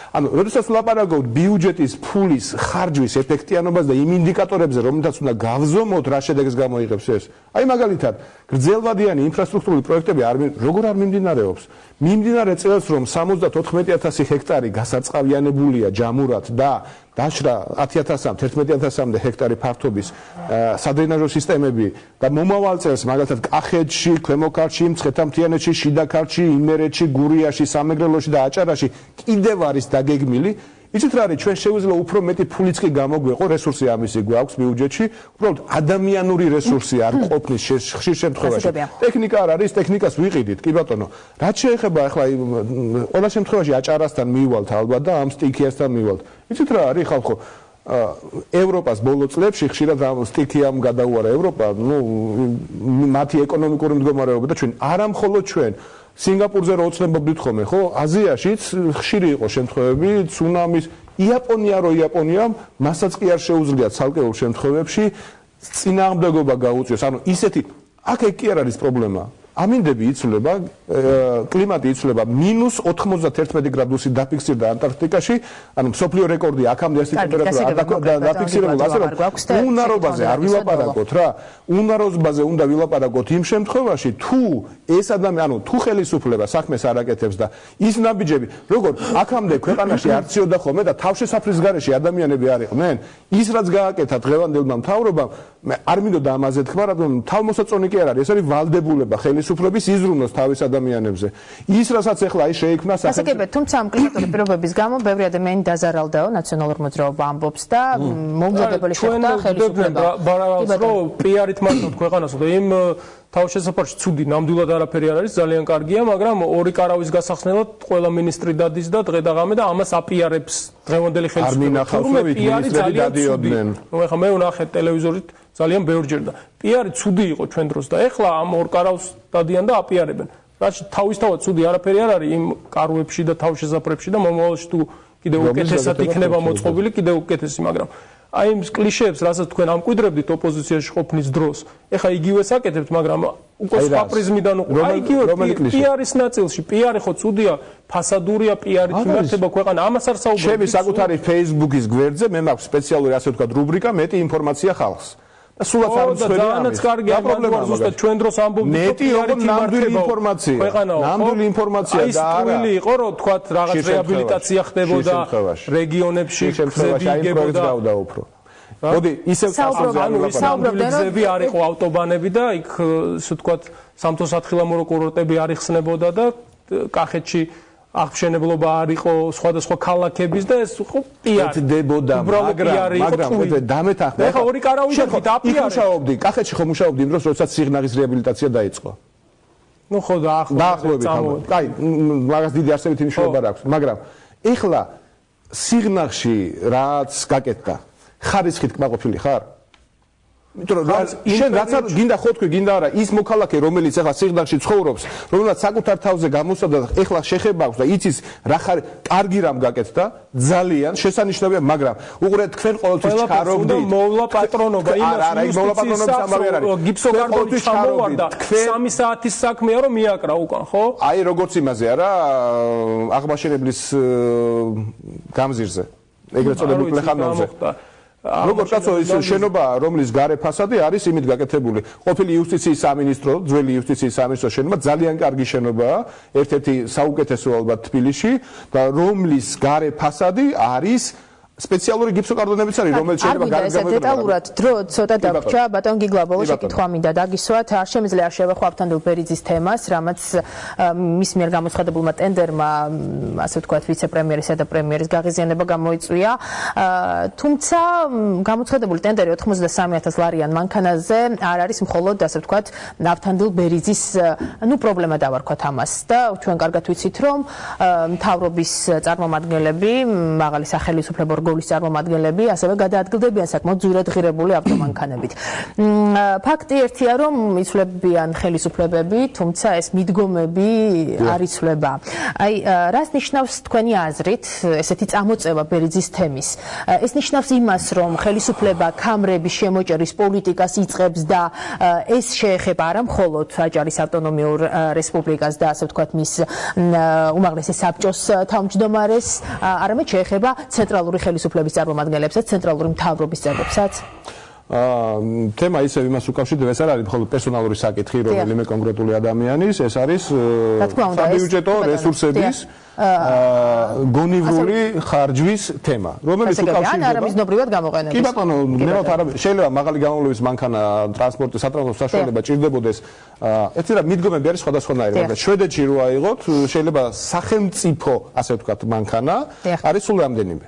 ანუ, როდესაც ვლაპარაკობთ ბიუჯეტის ფულის ხარჯვის ეფექტიანობას და იმ ინდიკატორებზე, რომელთაც უნდა გავზომოთ, რა შედეგს გამოიღებს ეს. აი მაგალითად, გრძელვადიანი ინფრასტრუქტურული პროექტები როგორ არ მიმდინარეობს? მიმდინარე წელს რომ 74,000 ჰექტარი გასაწყავიანებულია ჯამურად და დაშრა 10,000-მდე 11,000-მდე ჰექტარი ფართობის სადრენაჟო სისტემები და მომავალ წელს მაგალითად კახეთში, ქვემო ქართლში, მცხეთა-მთიანეთში, შიდა ქართლში, იმერეთში, გურიაში, სამეგრელოში და აჭარაში კიდევ არის დაგეგმილი. იცით რა არის, ჩვენ შეგვიძლია უფრო მეტი ფულიც კი გამოგვეყო, რესურსი ამისი გვაქვს ბიუჯეტში, უბრალოდ ადამიანური რესურსი არ ყოფნის ხშირ შემთხვევაში. ტექნიკა არ არის, ტექნიკას ვიყიდით, კი ბატონო. რაც შეეხება ახლა ყველა შემთხვევაში აჭარასთან მივალთ ალბათ და ამ სტიქიასთან მივალთ. იცით რა არის ხალხო? ევროპას ბოლო წლებში ხშირად ამ სტიქიამ გადაუარა ევროპა, მათი ეკონომიკური მდგომარეობა და ჩვენ არა მხოლოდ ჩვენ სინგაპურზე რო ოცნებობდით ხოლმე, ხო? აზიაშიც ხშირი იყო შემთხვევები, ცუნამის, იაპონიამ მასაც კი არ შეუძლია ცალკეულ შემთხვევებში წინააღმდეგობა გაუწიოს. ანუ ისეთი აქ კი არ არის პრობლემა. ამინდები იცვლება, კლიმატი იცვლება -91 გრადუსი დაფიქსირდა ანტარქტიკაში, ანუ მსოფლიო რეკორდი აქამდე ეს ტემპერატურა დაფიქსირებული, ასე რომ უნარობაზე არ ვილაპარაკოთ რა. უნარობაზე უნდა ვილაპარაკოთ იმ შემთხვევაში, თუ ეს ადამიანი, ანუ თუ ხელისუფლება საქმეს არ აკეთებს და ის ნაბიჯები, როგორ აქამდე ქვეყანაში არ ციოდა ხოლმე და თავშესაფრის გარეშე ადამიანები არ იყვნენ, ის რაც გააკეთა დღევანდელმა მთავრობამ, არ მინდოდა ამაზე თქვა, რადგან თავმოსაწონი კი არ არის, ეს არის ვალდებულება ხელისუფლების იზრუნოს თავის ადამიანებზე. ის რასაც ახლა აი შეიქმნა სასაკებია, თუმცა ამ კლიმატური პირობების გამო ბევრი ადამიანი დაზარალდაო, ნაციონალურ მოძრაობა ამბობს და მოუწოდებელი შეხვდა ხელისუფლება. ბარაბარს პიარით მართოთ ქვეყანას და იმ თავშესაფარში ცუდი ნამდვილად არაფერი არ არის, ძალიან კარგია, მაგრამ ორი კარავის გასახსნელად ყველა მინისტრი დადის და დღე და ღამე და ამას აპიარებს დღევანდელი ხელისუფლება. თურმე მინისტრები დადიოდნენ. ნუ ახლა მე ვნახე ტელევიზორით ძალიან ბევრჯერ და პიარი ცუდი იყო ჩვენ დროს და ეხლა ამ ორ კარავს დადიან და აპიარებენ. რაც თავისთავად ცუდი არაფერი არ არის იმ კარვებში და თავშესაფრებში და მომავალში თუ კიდევ უკეთესად იქნება მოწყობილი, კიდევ უკეთესი, მაგრამ აი იმ კლიშეებს, რასაც თქვენ ამკვიდრებდით ოპოზიციაში ყოფნის დროს, ეხლა იგივეს აკეთებთ, მაგრამ უკვე სხვა პრიზმიდან უკვე აი იგივე პიარის ნაწილში, პიარი ხო ცუდია, ფასადურია, პიარით იმართება ქვეყანა, ამას არ საუბრობთ. ჩემი საკუთარი Facebook-ის გვერდზე მე მაქვს სპეციალური ასე ვთქვათ რუბრიკა მეტი ინფორმაცია ხალხს. სულაც არ მსხვერპლია. ძალიან კარგი პრობლემაა ზუსტად ჩვენ დროს ამბობთ ნეტი ოღონდ ნამდვილი ინფორმაცია. ნამდვილი ინფორმაცია და არა. ის იყო რომ თქვათ რაღაც რეაბილიტაცია ხდებოდა რეგიონებში, გზები იგებოდა. მოდი ისევ გზები არ იყო ავტობანები და იქ ისე თქვათ სამთო-სათხილამურო კურორტები არ იხსნებოდა და კახეთში აღშენებლობა არ იყო სხვადასხვა ქალაქების და ეს ხო პიარი დებოდა მაგრამ დამეთანხმდა ეხა ორი კარავი და აპიარი მუშაობდი კახეთში ხო მუშაობდი იმ დროს როდესაც სიღნაღის რეაბილიტაცია დაიწყო ნუ ხო დაახლოებით აი მაგას დიდი არსებითი მნიშვნელობა აქვს მაგრამ ეხლა სიღნაღში რაც გაკეთდა ხარისხით კმაყოფილი ხარ იმიტომ რომ შენ რაც არ გინდა ხო თქვი გინდა არა ის მოქალაქე რომელიც ახლა სიღნაღში ცხოვრობს რომელსაც საკუთარ თავზე გამოსადა ეხლა შეხება აქვს და იცის რა ხარ კარგი რამ გაკეთდა ძალიან შესანიშნავია მაგრამ უყურეთ თქვენ ყოველთვის ჩარობდით მოვლა პატრონობა იმას მოვლა პატრონობის ამბავი არ არის გიფსოგარდოვის ჩამოვარდა 3 საათის საქმეა რომ მიაკრა უკან ხო აი როგორც იმაზე არა აღმაშენებლის გამზირზე ეგრეთ წოდებული პლეხანოვზე როგორ კაცო ის შენობა რომლის გარე ფასადი არის იმით გაკეთებული ყოფილი იუსტიციის სამინისტრო ძველი იუსტიციის სამინისტროს შენობა ძალიან კარგი შენობაა ერთ-ერთი საუკეთესო ალბათ თბილისში და რომლის გარე ფასადი არის სპეციალური გიფსოკარდონებიც არის რომელიც შეიძლება გარეთ გამოიყენოს. დეტალურად დრო ცოტა დაგვრჩა ბატონ გიგლა ბოლოს შეკითხვა მინდა დაგისვათ არ შემიძლია შევეხო ავთანდილ ბერიძის თემას რამაც მის მიერ გამოცხადებულმა ტენდერმა ასე ვთქვათ ვიცე-პრემიერისა და პრემიერის გაღიზიანება გამოიწვია თუმცა გამოცხადებული ტენდერი 93000 ლარიან მანქანაზე არ არის მხოლოდ ასე ვთქვათ ავთანდილ ბერიძის პრობლემა დავარქვათ ამას და ჩვენ კარგად ვიცით რომ მთავრობის წარმომადგენლები მაღალი სახელმწიფო გოლის წარმომადგენლები ასევე გადაადგილდებიან საკმაოდ ძვირად ღირებული ავტომანქანებით. ფაქტი ერთია რომ იცვლებიან ხელისუფლებები, თუმცა ეს მიდგომები არ იცვლება. აი, რას ნიშნავს თქვენი აზრით ესეთი წამოწევა ბერიძის თემის? ეს ნიშნავს იმას, რომ ხელისუფლება ქამრების შემოჭერის პოლიტიკას იწყებს და ეს შეეხება არა მხოლოდ აჭარის ავტონომიურ რესპუბლიკას და ასე ვთქვათ მის უმაღლესი საბჭოს თავმჯდომარეს, არამედ შეეხება ცენტრალური ხელისუფლების წარმომადგენლებსაც, ცენტრალური მთავრობის წევრებსაც? თემა ისევ იმას უკავშირდება, ეს არ არის მხოლოდ პერსონალური საკითხი, რომელიმე კონკრეტული ადამიანის, ეს არის საბიუჯეტო რესურსების გონივრული ხარჯვის თემა, რომელიც უკავშირდება არა მიზნობრივად გამოყენების. კი ბატონო, ნებავთ არა შეიძლება მაღალი გამოვლების მანქანა ტრანსპორტის სატრანსპორტო საშუალება ჭირდებოდეს. ერთი რა მიდგომები არის სხვადასხვანაირი, მაგრამ შვედეთში რო აიღოთ, შეიძლება სახელმწიფო, ასე ვთქვათ, მანქანა არის სულ რამდენიმე.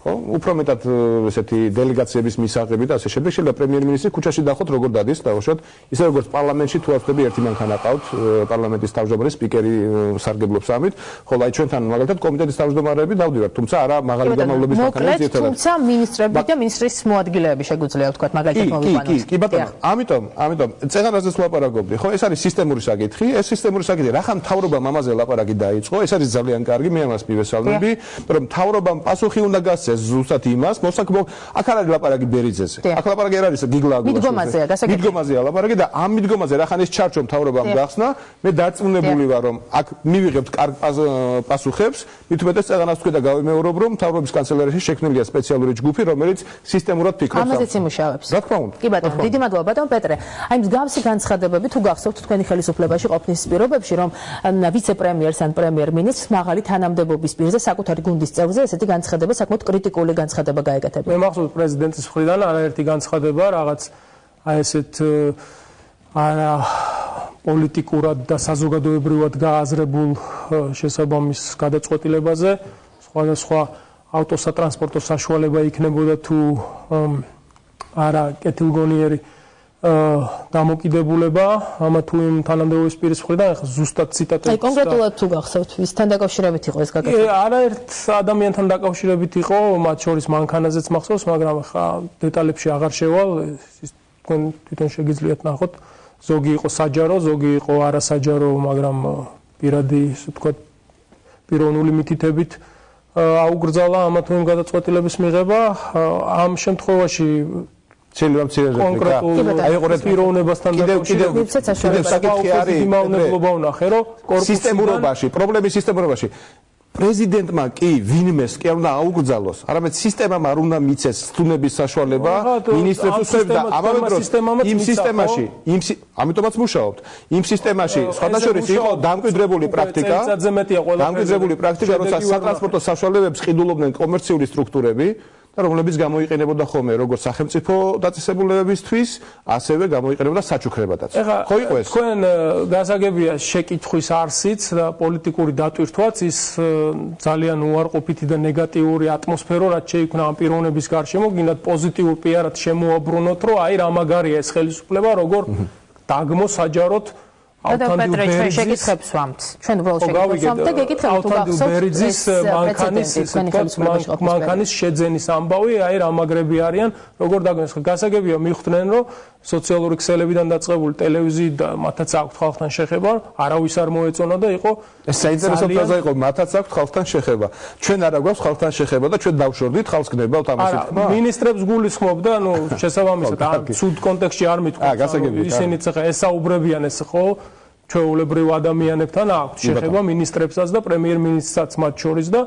ხო, უფრო მეტად ესეთი დელეგაციების მისაღები და ასე შემდეგ შეიძლება პრემიერ-მინისტრი ქუჩაში დახოთ როგორ დადის დავუშვათ ისე როგორც პარლამენტში თუ არ ხდები ერთი მანქანა ყავთ პარლამენტის თავმჯდომარე სპიკერი სარგებლობს ამით ხოლო აი ჩვენთან მაგალითად კომიტეტის თავმჯდომარეები დავდივართ თუმცა არა მაღალი გამოვლების მანქანები ერთად თუმცა მინისტრები და მინისტრის მოადგილეები შეგვიძლია ვთქვათ მაგალითად მოვიყვანოთ კი ბატონო ამიტომ წეღარაზეც ლაპარაკობდი ხო ეს არის სისტემური საკითხი ეს სისტემური საკითხი რახან მთავრობამ ამაზე ლაპარაკი დაიწყო ეს არის ძალიან კარგი მე ამას მივესალმები რომ მთავრობამ პასუხი უნდა გასცეს ზუსტად იმას, მოსაკმო აქ არ არის ლაპარაკი ბერიძეზე. აქ ლაპარაკი არ არის გიგლაგუას. მიდგომაზეა ლაპარაკი და ამ მიდგომაზე რახან ეს ჩარჩო მთავრობამ გახსნა, მე დარწმუნებული ვარ რომ აქ მივიღებთ კარგ პასუხებს, მით უმეტეს წეღანას თქვი და გავიმეორებ რომ მთავრობის კანცელერიაში შექმნილია სპეციალური ჯგუფი, რომელიც სისტემურად ფიქრობს ამაზეც იმუშავებს. რა თქმა უნდა. კი ბატონო, დიდი მადლობა ბატონ პეტრე. აი მსგავსი განცხადებები თუ გახსოვთ თქვენი ხელისუფლებაში ყოფნის პირობებში რომ ვიცე-პრემიერს ან პრემიერ-მინისტრს მაღალი თანამდებობის პირზე საკუთარი გუნდის წევრზე ესეთი განცხადება საკმაოდ კრიტიკული განცხადება გაეკეთებინა. მე მახსოვს პრეზიდენტის მხრიდან არაერთი განცხადება რაღაც აი ესეთ არა პოლიტიკურად და საზოგადოებრივად გააზრებულ შესაბამის გადაწყვეტილებაზე სხვადასხვა ავტოსატრანსპორტო საშუალება იქნებოდა თუ არა კეთილგონიერი დამოკიდებულება ამა თუ იმ თანამდებობის პირის მხრიდან ახლა ზუსტად ციტატები აი კონკრეტულად თუ გახსოვთ ვისთან დაკავშირებით იყო ეს გაკეთება არაერთ ადამიანთან დაკავშირებით იყო მათ შორის მანქანაზეც მახსოვს მაგრამ ახლა დეტალებში აღარ შევალ თქვენ თვითონ შეგიძლიათ ნახოთ ზოგი იყო საჯარო ზოგი იყო არასაჯარო მაგრამ პირადი ისე ვთქვათ პიროვნული მითითებით აუგრძალა ამა თუ იმ გადაწყვეტილების მიღება ამ შემთხვევაში შეიძლება მცირე რეპლიკა აიყურეთ პიროვნებასთან კიდევ საკითხი არის იმავნებლობა ვნახე რომ სისტემურობაში პრობლემის სისტემურობაში პრეზიდენტმა კი ვინმეს კი არ უნდა აუკრძალოს, არამედ სისტემამ არ უნდა მიცეს სტუნების საშუალება მინისტრებს უსწრებს და ამავე დროს იმ სისტემაში, ამიტომაც მუშაობთ. იმ სისტემაში სხვადასხვა იყო დამკვიდრებული პრაქტიკა, როცა სატრანსპორტო საშუალებებს ყიდულობდნენ კომერციული სტრუქტურები და რომლებიც გამოიყენებოდა ხოლმე როგორც სახელმწიფო დაწესებულებებისთვის, ასევე გამოიყენებოდა საჩუქრებადაც. ხო იყო ეს? თქვენ გასაგებია შეკითხვის არსიც და პოლიტიკური დატვირთვაც ის ძალიან უარყოფითი და ნეგატიური ატმოსფერო რაც შეიქმნა ამ პიროვნების გარშემო, გინდათ პოზიტიურ პიარად შემოაბრუნოთ, რომ აი რა მაგარია ეს ხელისუფლება, როგორ დაგმო საჯაროდ ავთანდილ შეკითხებს ვამთ. ჩვენ უბრალოდ შეკითხებს ვამთ და გეკითხებით მანქანის შეძენის ამბავი, აი რა მაგრები არიან, როგორ დაგმოს. გასაგებია მიხვდნენ, რომ სოციალური ქსელებიდან დაწყებული ტელევიზიით და მათაც აქვთ ხალხთან შეხება, არავის არ მოეწონა და იყო ეს საინტერესო ფრაზა იყო, მათაც აქვთ ხალხთან შეხება. ჩვენ არა გვაქვს ხალხთან შეხება და ჩვენ დავშორდით ხალხს გნებავთ ამას თქმა. მინისტრებს გულისხმობ და ნუ შესაბამისად ამ ცუდ კონტექსტში არ მithქვი. ისინიც ახლა ესაუბრებიან ეს ხო ჩვეულებრივ ადამიანებთან აქვთ შეხება მინისტრებსაც და პრემიერ-მინისტრსაც მათ შორის და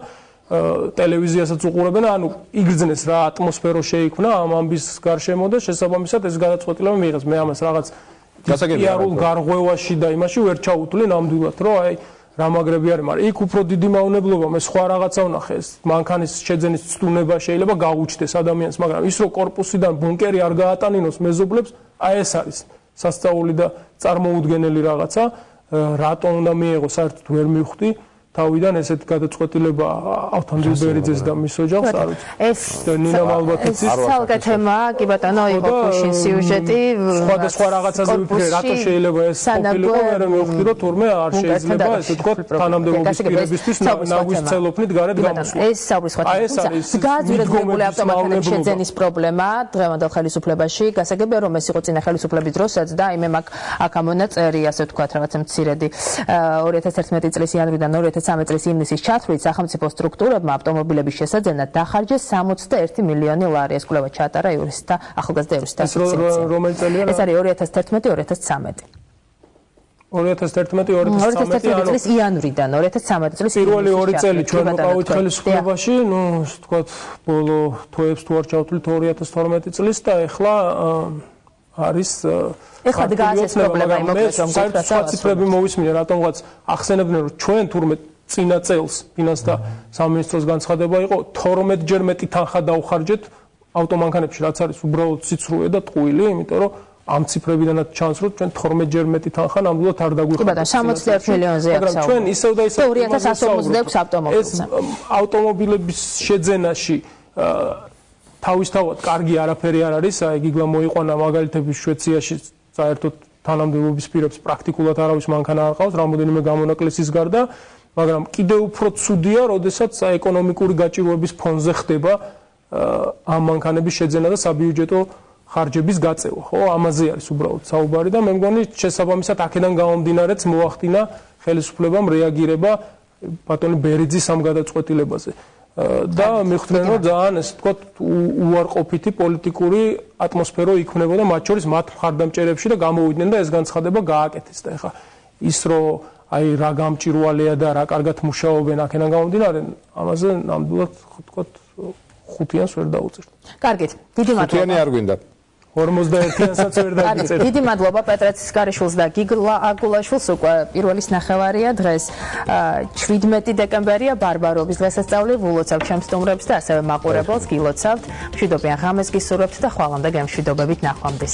ტელევიზიასაც უყურებენ, ანუ იგრძნეს რა ატმოსფერო შეიქმნა ამ ამბის გარშემო და შესაბამისად ეს გადაწყვეტილება მიიღეს. მე ამას რაღაც პიარულ გარღვევაში და იმაში ვერ ჩაუთვლი ნამდვილად, რომ აი რა მაგრები არის, მაგრამ იქ უფრო დიდი მავნებლობა მე სხვა რაღაცა ვნახე, ეს მანქანის შეძენის ცდუნება შეიძლება გაუჩნდეს ადამიანს, მაგრამ ის რომ კორპუსიდან ბუნკერი არ გაატანინოს მეზობლებს, აი ეს არის სასწაული და წარმოუდგენელი რაღაცა, რატომ უნდა მიიღო საერთოდ ვერ მივხვდი. თავიდან ესეთ გადაწყვეტილება ავთანდილ ბერიძეს და მის ოჯახს არ ვიცი. ეს ნინა მალბათიძის ცალკე თემა, კი ბატონო, იყო ქუშინ სიუჟეტი. სხვადასხვა რაღაცაზე ვიფიქრე, რატო შეიძლება ეს ყოფილიყო, მე მივხვდი, რომ თურმე არ შეიძლება ესე ვთქვათ, თანამდებობის პირებისთვის ნაგვის ცელოფნით გარეთ გამოსვლა. ეს საუბრის სხვა თემა. გააძვირებული ავტომანქანების შეძენის პრობლემა დღევანდელ ხელისუფლებაში, გასაგებია რომ ეს იყო წინა ხელისუფლების დროსაც და აი მე აქ ამონაწერი, ასე ვთქვათ, რაღაცა მცირედი 2011 წლის იანვრიდან 2013 წლის ივნისის ჩათვლით სახელმწიფო სტრუქტურებმა ავტომობილების შესაძენად დახარჯეს 61 მილიონი ლარი. ეს კვლევა ჩაატარა იურისტთა ახალგაზრდა იურისტთა ასოციაციამ. რომელი წელია? ეს არის 2011-2013. 2011-2013 წლის იანვრიდან 2013 წლის პირველი 2 წელი ჩვენ ვიყავით ხელისუფლებაში, ნუ ასე ვთქვათ, ბოლო თვეებს თუ არ ჩავთვლით 2012 წლის და ეხლა არის ეხლა დგას ეს პრობლემა იმოკლეს რომ სხვა ციფრები მოვისმინე, რატომღაც ახსენებდნენ რომ ჩვენ თურმე წინა წელს ფინანს და სამინისტროს განცხადება იყო 12ჯერ მეტი თანხა დავხარჯეთ ავტომანქანებში, რაც არის უბრალოდ სიცრუე და ტყუილი, იმიტომ რომ ამ ციფრებიდანაც ჩანს რომ ჩვენ 12ჯერ მეტი თანხა ნამდვილად არ დაგვიხარჯეთ. 61 მილიონზე აქვს. მაგრამ ჩვენ ისევ და ისევ 2156 ავტომობილს. ეს ავტომობილების შეძენაში თავისთავად კარგი არაფერი არ არის, აი გიგლა მოიყვანა მაგალითები შვეიცარიაში საერთოდ თანამდებობის პირებს პრაქტიკულად არავის მანქანა არ ყავს, რამოდენიმე გამონაკლისის გარდა, მაგრამ კიდევ უფრო ცუდია, როდესაც ეკონომიკური გაჭირვების ფონზე ხდება ამ მანქანების შეძენა და საბიუჯეტო ხარჯების გაწევა, ხო? ამაზე არის უბრალოდ საუბარი და მე მგონი შესაბამისად აქედან გამომდინარეც მოახდინა ხელისუფლებამ რეაგირება ბატონი ბერიძის ამ გადაწყვეტილებაზე. და მიხვდნენ რომ ძალიან ესე ვთქვათ უარყოფითი პოლიტიკური ატმოსფერო იქმნებოდა მათ შორის მათ მხარდამჭერებში და გამოვიდნენ და ეს განცხადება გააკეთეს და ეხლა ის რომ აი რა გამჭირვალეა და რა კარგად მუშაობენ აქედან გამომდინარე ამაზე ნამდვილად ვთქვათ 5-იანს ვერ დაუწერთ. კარგით, დიდი მადლობა. 5-იანი არ გვინდა. 51-იანსაც ვერ დაგიწერთ. დიდი მადლობა პეტრეც გარეშვილს და გიგლა აგულაშვილს, უკვე პირველის ნახევარია დღეს 17 დეკემბერია ბარბარობის დღესასწაული. ვილოცავთ ჩემს სტუმრებს და ასევე მაყურებელს გილოცავთ. მშვიდობიან ღამეს გისურვებთ და ხვალამდე გემშვიდობებით ნახვამდის.